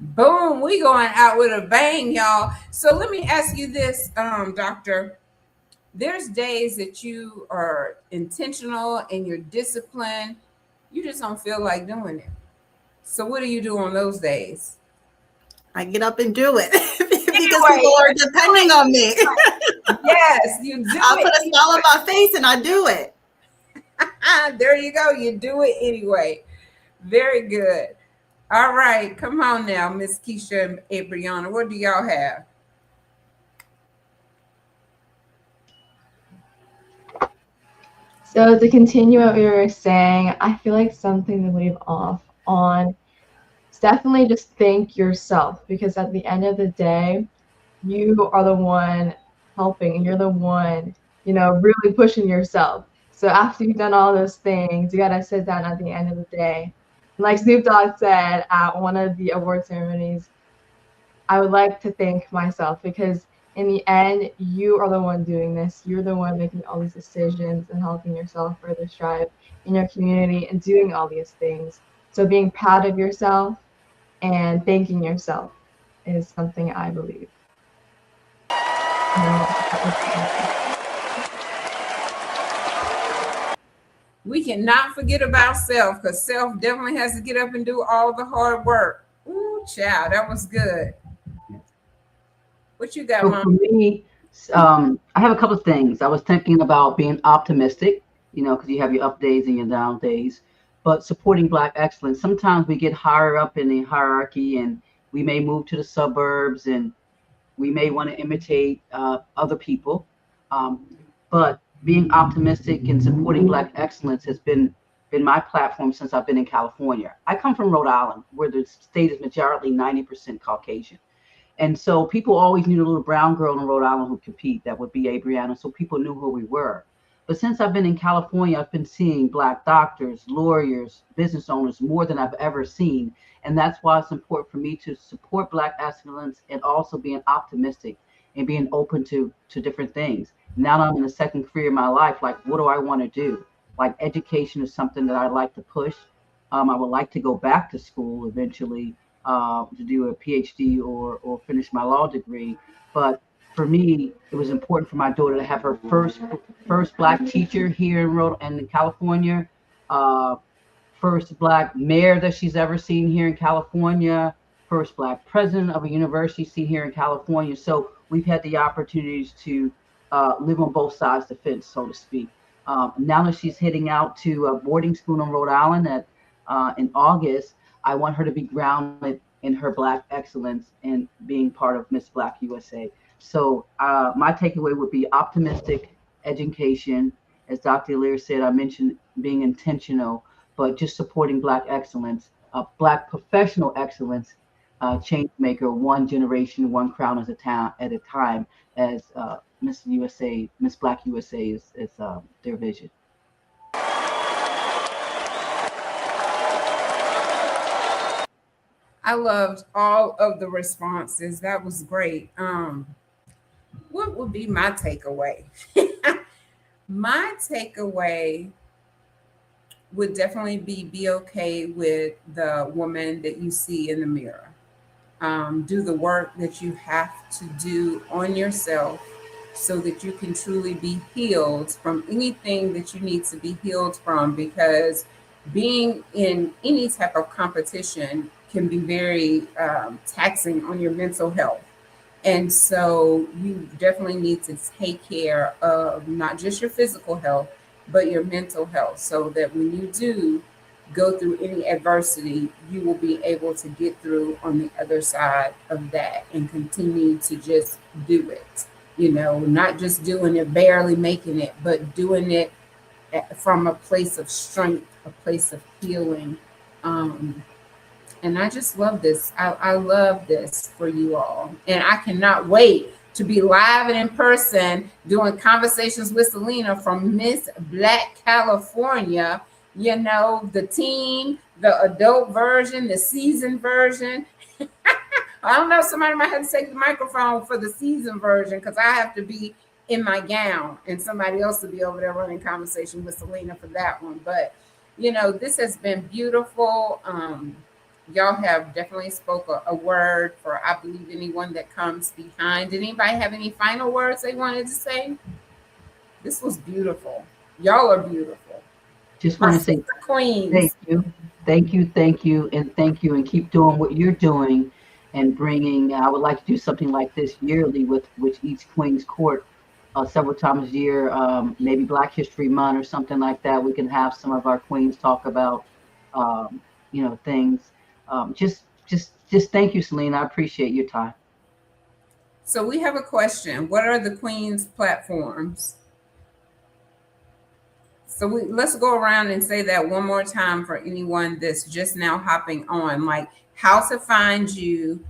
Boom, we going out with a bang, y'all. So let me ask you this, doctor. There's days that you are intentional and you're disciplined. You just don't feel like doing it. So what do you do on those days? I get up and do it because people are depending on me. Yes, you do. I'll put a smile on my face and I do it. There you go. You do it anyway. Very good. All right. Come on now, Miss Keisha and Abriana. What do y'all have? So to continue what we were saying, I feel like something to leave off on is definitely just think yourself, because at the end of the day, you are the one helping and you're the one, really pushing yourself. So after you've done all those things, you gotta sit down at the end of the day. Like Snoop Dogg said at one of the award ceremonies, I would like to thank myself, because in the end, you are the one doing this. You're the one making all these decisions and helping yourself further strive in your community and doing all these things. So being proud of yourself and thanking yourself is something I believe. We cannot forget about self, because self definitely has to get up and do all the hard work. Ooh, child, that was good. What you got, So Mom? for me, I have a couple of things. I was thinking about being optimistic, because you have your up days and your down days, but supporting Black excellence. Sometimes we get higher up in the hierarchy and we may move to the suburbs and we may want to imitate other people. But being optimistic and supporting Black excellence has been my platform since I've been in California. I come from Rhode Island, where the state is majority 90% Caucasian. And so people always knew the little brown girl in Rhode Island who compete. That would be Abriana. So people knew who we were. But since I've been in California, I've been seeing Black doctors, lawyers, business owners more than I've ever seen. And that's why it's important for me to support Black excellence and also being optimistic and being open to different things. Now that I'm in the second career of my life, like, what do I want to do? Like, education is something that I'd like to push. I would like to go back to school eventually to do a PhD or finish my law degree. But for me, it was important for my daughter to have her first Black teacher here in California, first Black mayor that she's ever seen here in California, first Black president of a university seen here in California. So we've had the opportunities to live on both sides of the fence, so to speak. Now that she's heading out to a boarding school in Rhode Island in August, I want her to be grounded in her Black excellence and being part of Miss Black USA. So my takeaway would be optimistic education. As Dr. Lear said, I mentioned being intentional, but just supporting Black excellence, Black professional excellence, change maker, one generation, one crown at a time, as Miss Black USA is their vision. I loved all of the responses. That was great. What would be my takeaway? My takeaway would definitely be okay with the woman that you see in the mirror. Do the work that you have to do on yourself so that you can truly be healed from anything that you need to be healed from, because being in any type of competition can be very taxing on your mental health. And so you definitely need to take care of not just your physical health, but your mental health, so that when you do go through any adversity, you will be able to get through on the other side of that and continue to just do it. Not just doing it, barely making it, but doing it from a place of strength, a place of healing. And I just love this. I love this for you all. And I cannot wait to be live and in person doing conversations with Celena from Miss Black California. You know, the teen, the adult version, the seasoned version. I don't know, somebody might have to take the microphone for the season version because I have to be in my gown and somebody else will be over there running conversation with Celena for that one. But, you know, this has been beautiful. Y'all have definitely spoke a word for, I believe, anyone that comes behind. Did anybody have any final words they wanted to say? This was beautiful. Y'all are beautiful. Just want to say queens. Thank you, and keep doing what you're doing and bringing. I would like to do something like this yearly with each Queen's Court, several times a year, maybe Black History Month or something like that. We can have some of our queens talk about, things. Just thank you, Celena. I appreciate your time. So we have a question. What are the Queen's platforms? So let's go around and say that one more time for anyone that's just now hopping on, like how to find you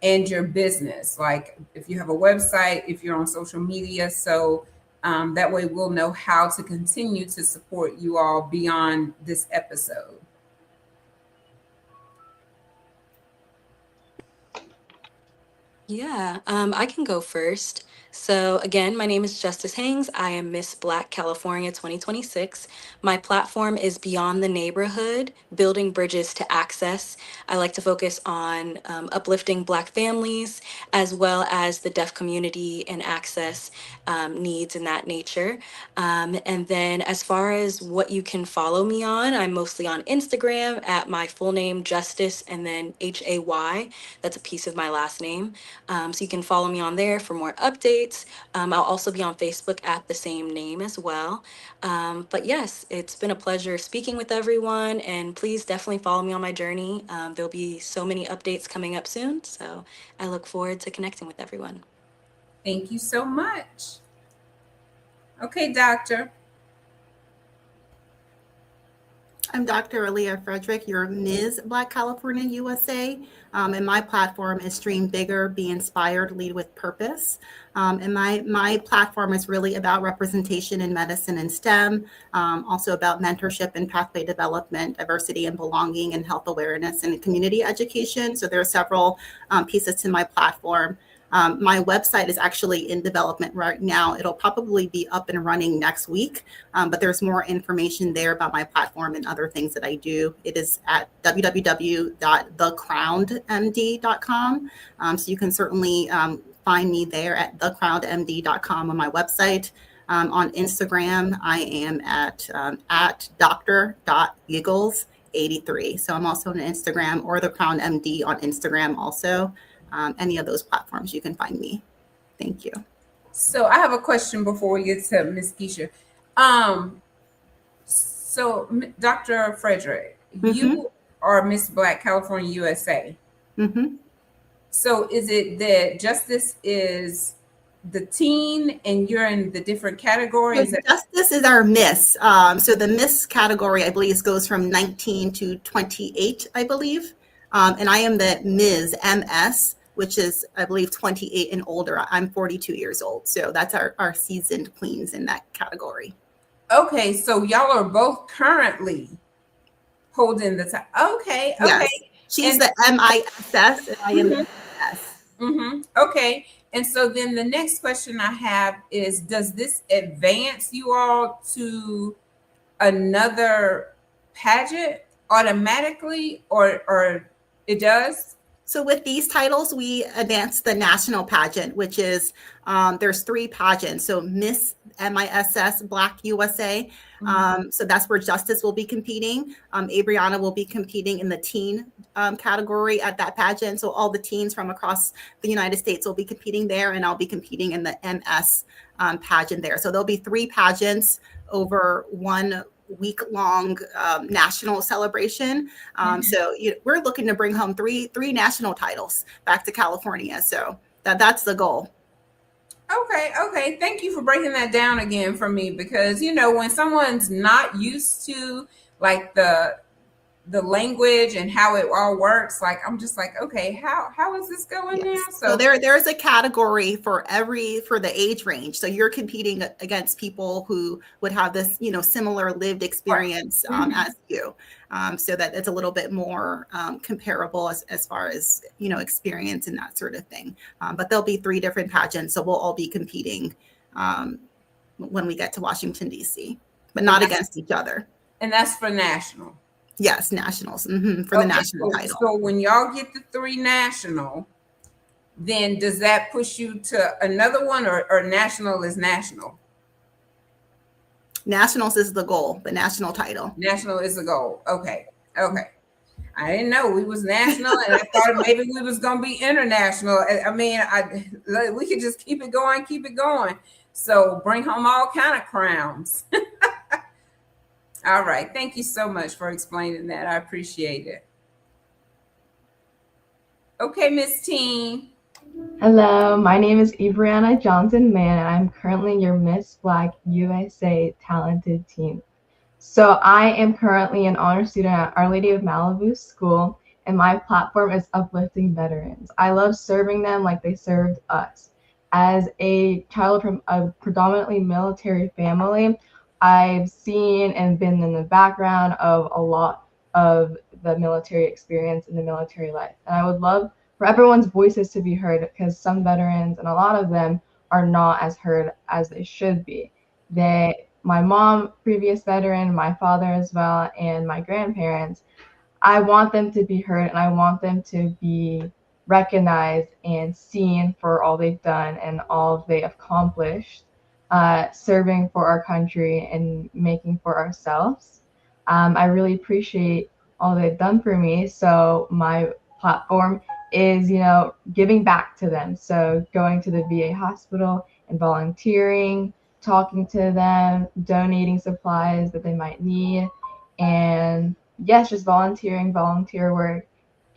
and your business. Like if you have a website, if you're on social media. So that way we'll know how to continue to support you all beyond this episode. Yeah, I can go first. So, again, my name is Justice Hangs. I am Miss Black California 2026. My platform is Beyond the Neighborhood, building bridges to access. I like to focus on uplifting Black families as well as the deaf community and access needs in that nature. And then, as far as what you can follow me on, I'm mostly on Instagram at my full name, Justice, and then Hay. That's a piece of my last name. So you can follow me on there for more updates. I'll also be on Facebook at the same name as well. But yes, it's been a pleasure speaking with everyone, and please definitely follow me on my journey. There'll be so many updates coming up soon, so I look forward to connecting with everyone. Thank you so much. Okay, Doctor. I'm Dr. Aaliyah Frederick, your Ms. Black California USA, and my platform is Dream Bigger, Be Inspired, Lead with Purpose. And my platform is really about representation in medicine and STEM, also about mentorship and pathway development, diversity and belonging, and health awareness and community education. So there are several pieces to my platform. My website is actually in development right now. It'll probably be up and running next week, but there's more information there about my platform and other things that I do. It is at www.thecrownedmd.com. So you can certainly find me there at thecrownedmd.com on my website. On Instagram, I am at dr.giggles83. So I'm also on Instagram, or The Crown MD on Instagram also. Any of those platforms, you can find me. Thank you. So I have a question before we get to Ms. Keisha. So Dr. Frederick, you are Miss Black California USA. So is it that Justice is the teen and you're in the different categories? So Justice is our Miss. So the Miss category, I believe, goes from 19 to 28, I believe. And I am the Ms. MS, which is, I believe, 28 and older. I'm 42 years old. So that's our seasoned queens in that category. Okay, so y'all are both currently holding the time. Okay. Yes. She's the MISS and I am the MS. Okay. And so then the next question I have is, does this advance you all to another pageant automatically, or it does? So with these titles, we advance the national pageant, which is, there's 3 pageants. So Miss MISS Black USA. So that's where Justice will be competing. Abriana will be competing in the teen category at that pageant. So all the teens from across the United States will be competing there, and I'll be competing in the MS pageant there. So there'll be 3 pageants over 1 week-long national celebration. So we're looking to bring home three national titles back to California. So that's the goal. Okay. Thank you for breaking that down again for me, because when someone's not used to like the the language and how it all works, like I'm just like, okay, how is this going now? So there's a category for the age range. So you're competing against people who would have this, similar lived experience as you. So that it's a little bit more comparable as far as, experience and that sort of thing. But there'll be 3 different pageants. So we'll all be competing when we get to Washington, D.C., but not against each other. And that's for national. Yes, nationals, for the national title. So when y'all get the 3 national, then does that push you to another one, or national is national? Nationals is the goal, the national title. National is the goal. Okay. I didn't know we was national, and I thought maybe we was gonna be international. I mean, we could just keep it going. So bring home all kind of crowns. All right. Thank you so much for explaining that. I appreciate it. Okay, Miss Teen. Hello, my name is Ibriana Johnson Mann, and I'm currently your Miss Black USA Talented Teen. So I am currently an honor student at Our Lady of Malibu School, and my platform is uplifting veterans. I love serving them like they served us. As a child from a predominantly military family, I've seen and been in the background of a lot of the military experience in the military life. And I would love for everyone's voices to be heard, because some veterans, and a lot of them, are not as heard as they should be. My mom, previous veteran, my father as well, and my grandparents, I want them to be heard, and I want them to be recognized and seen for all they've done and all they accomplished, serving for our country and making for ourselves. I really appreciate all they've done for me. So my platform is, giving back to them. So going to the VA hospital and volunteering, talking to them, donating supplies that they might need, and yes, just volunteer work,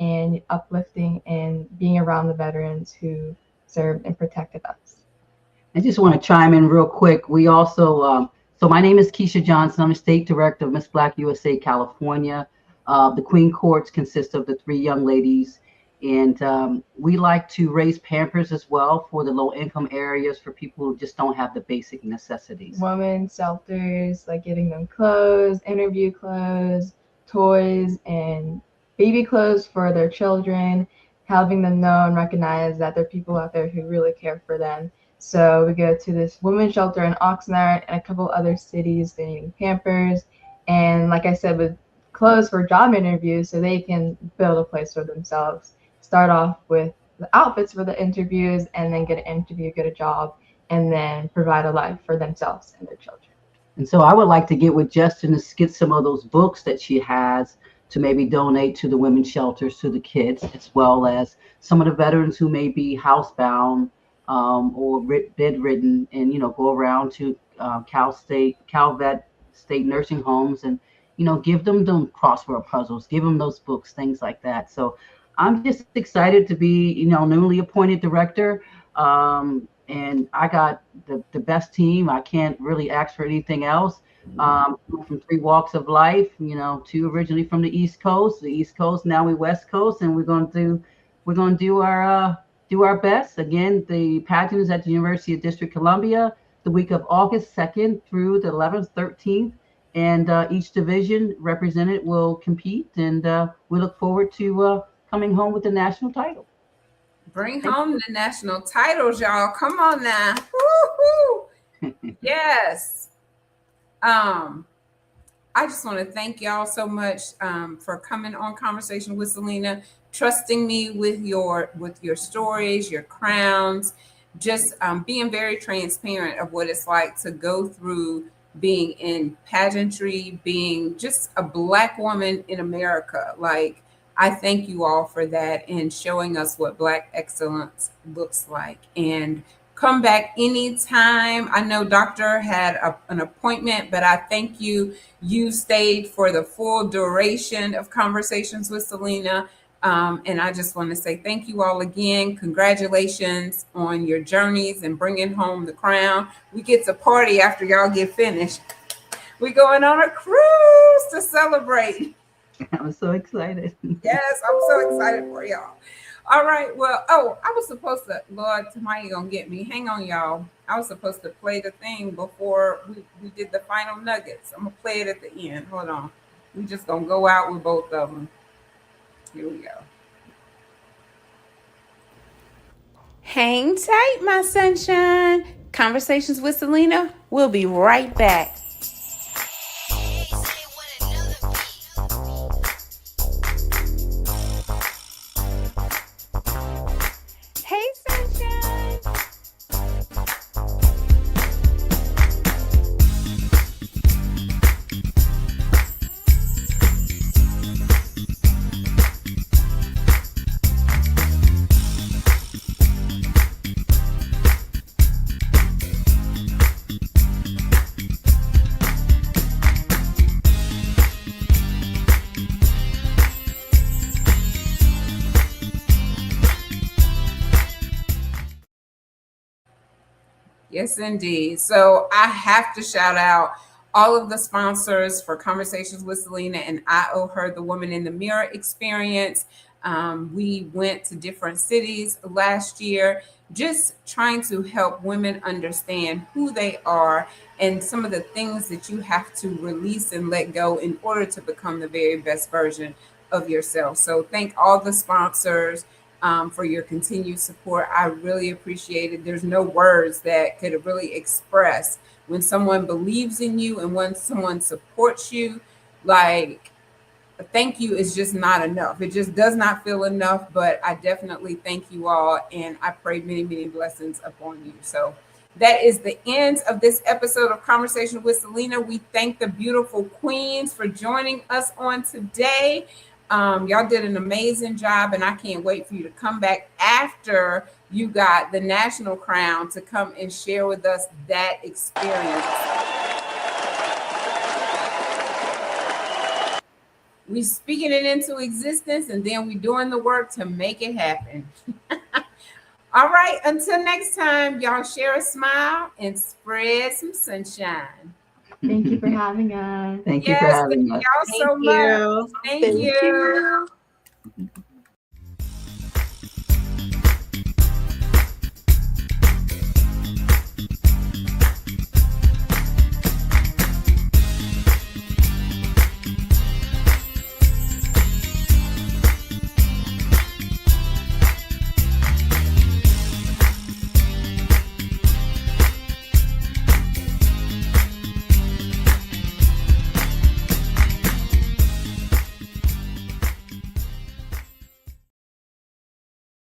and uplifting and being around the veterans who served and protected us. I just want to chime in real quick. We also, so my name is Keisha Johnson. I'm the State Director of Miss Black USA California. The Queen Courts consist of the 3 young ladies, and we like to raise Pampers as well for the low-income areas, for people who just don't have the basic necessities. Women's shelters, like giving them clothes, interview clothes, toys, and baby clothes for their children, helping them know and recognize that there are people out there who really care for them. So we go to this women's shelter in Oxnard and a couple other cities donating Pampers, and like I said, with clothes for job interviews, so they can build a place for themselves. Start off with the outfits for the interviews, and then get an interview, get a job, and then provide a life for themselves and their children. And so I would like to get with Justin to get some of those books that she has to maybe donate to the women's shelters, to the kids, as well as some of the veterans who may be housebound or bedridden, and go around to Calvet State nursing homes, and give them crossword puzzles, give them those books, things like that. So I'm just excited to be newly appointed director, and I got the best team. I can't really ask for anything else. From 3 walks of life, 2 originally from the East Coast, now we West Coast, and we're going to do our best. Again, the pageant is at the University of District Columbia the week of August 2nd through the 11th, 13th, and each division represented will compete, and we look forward to coming home with the national title. Bring home the national titles, y'all. Come on now. Woo-hoo. Yes. I just want to thank y'all so much for coming on Conversation with Celena, trusting me with your stories, your crowns, just being very transparent of what it's like to go through being in pageantry, being just a Black woman in America. Like, I thank you all for that, and showing us what Black excellence looks like. And come back anytime. I know Doctor had an appointment, but I thank you. You stayed for the full duration of Conversations with Celena. And I just want to say thank you all again. Congratulations on your journeys and bringing home the crown. We get to party after y'all get finished. We're going on a cruise to celebrate. I'm so excited. Yes, I'm so excited for y'all. All right. Well, I was supposed to, Lord, Tamaya gonna get me. Hang on, y'all. I was supposed to play the thing before we did the final nuggets. I'm gonna play it at the end. Hold on. We just gonna go out with both of them. Here we go. Hang tight, my sunshine. Conversations with Celena. We'll be right back. Hey, sunshine. Yes, indeed. So I have to shout out all of the sponsors for Conversations with Celena, and I owe her the Woman in the Mirror experience. We went to different cities last year, just trying to help women understand who they are and some of the things that you have to release and let go in order to become the very best version of yourself. So thank all the sponsors for your continued support. I really appreciate it. There's no words that could really express when someone believes in you and when someone supports you. Like, a thank you is just not enough. It just does not feel enough, but I definitely thank you all, and I pray many, many blessings upon you. So that is the end of this episode of Conversation with Celena. We thank the beautiful queens for joining us on today. Y'all did an amazing job, and I can't wait for you to come back after you got the national crown to come and share with us that experience. We speaking it into existence, and then we doing the work to make it happen. All right, until next time, y'all share a smile and spread some sunshine. Thank you for having us. Thank you for Yes, thank having us. y'all so Thank much. you. Thank you.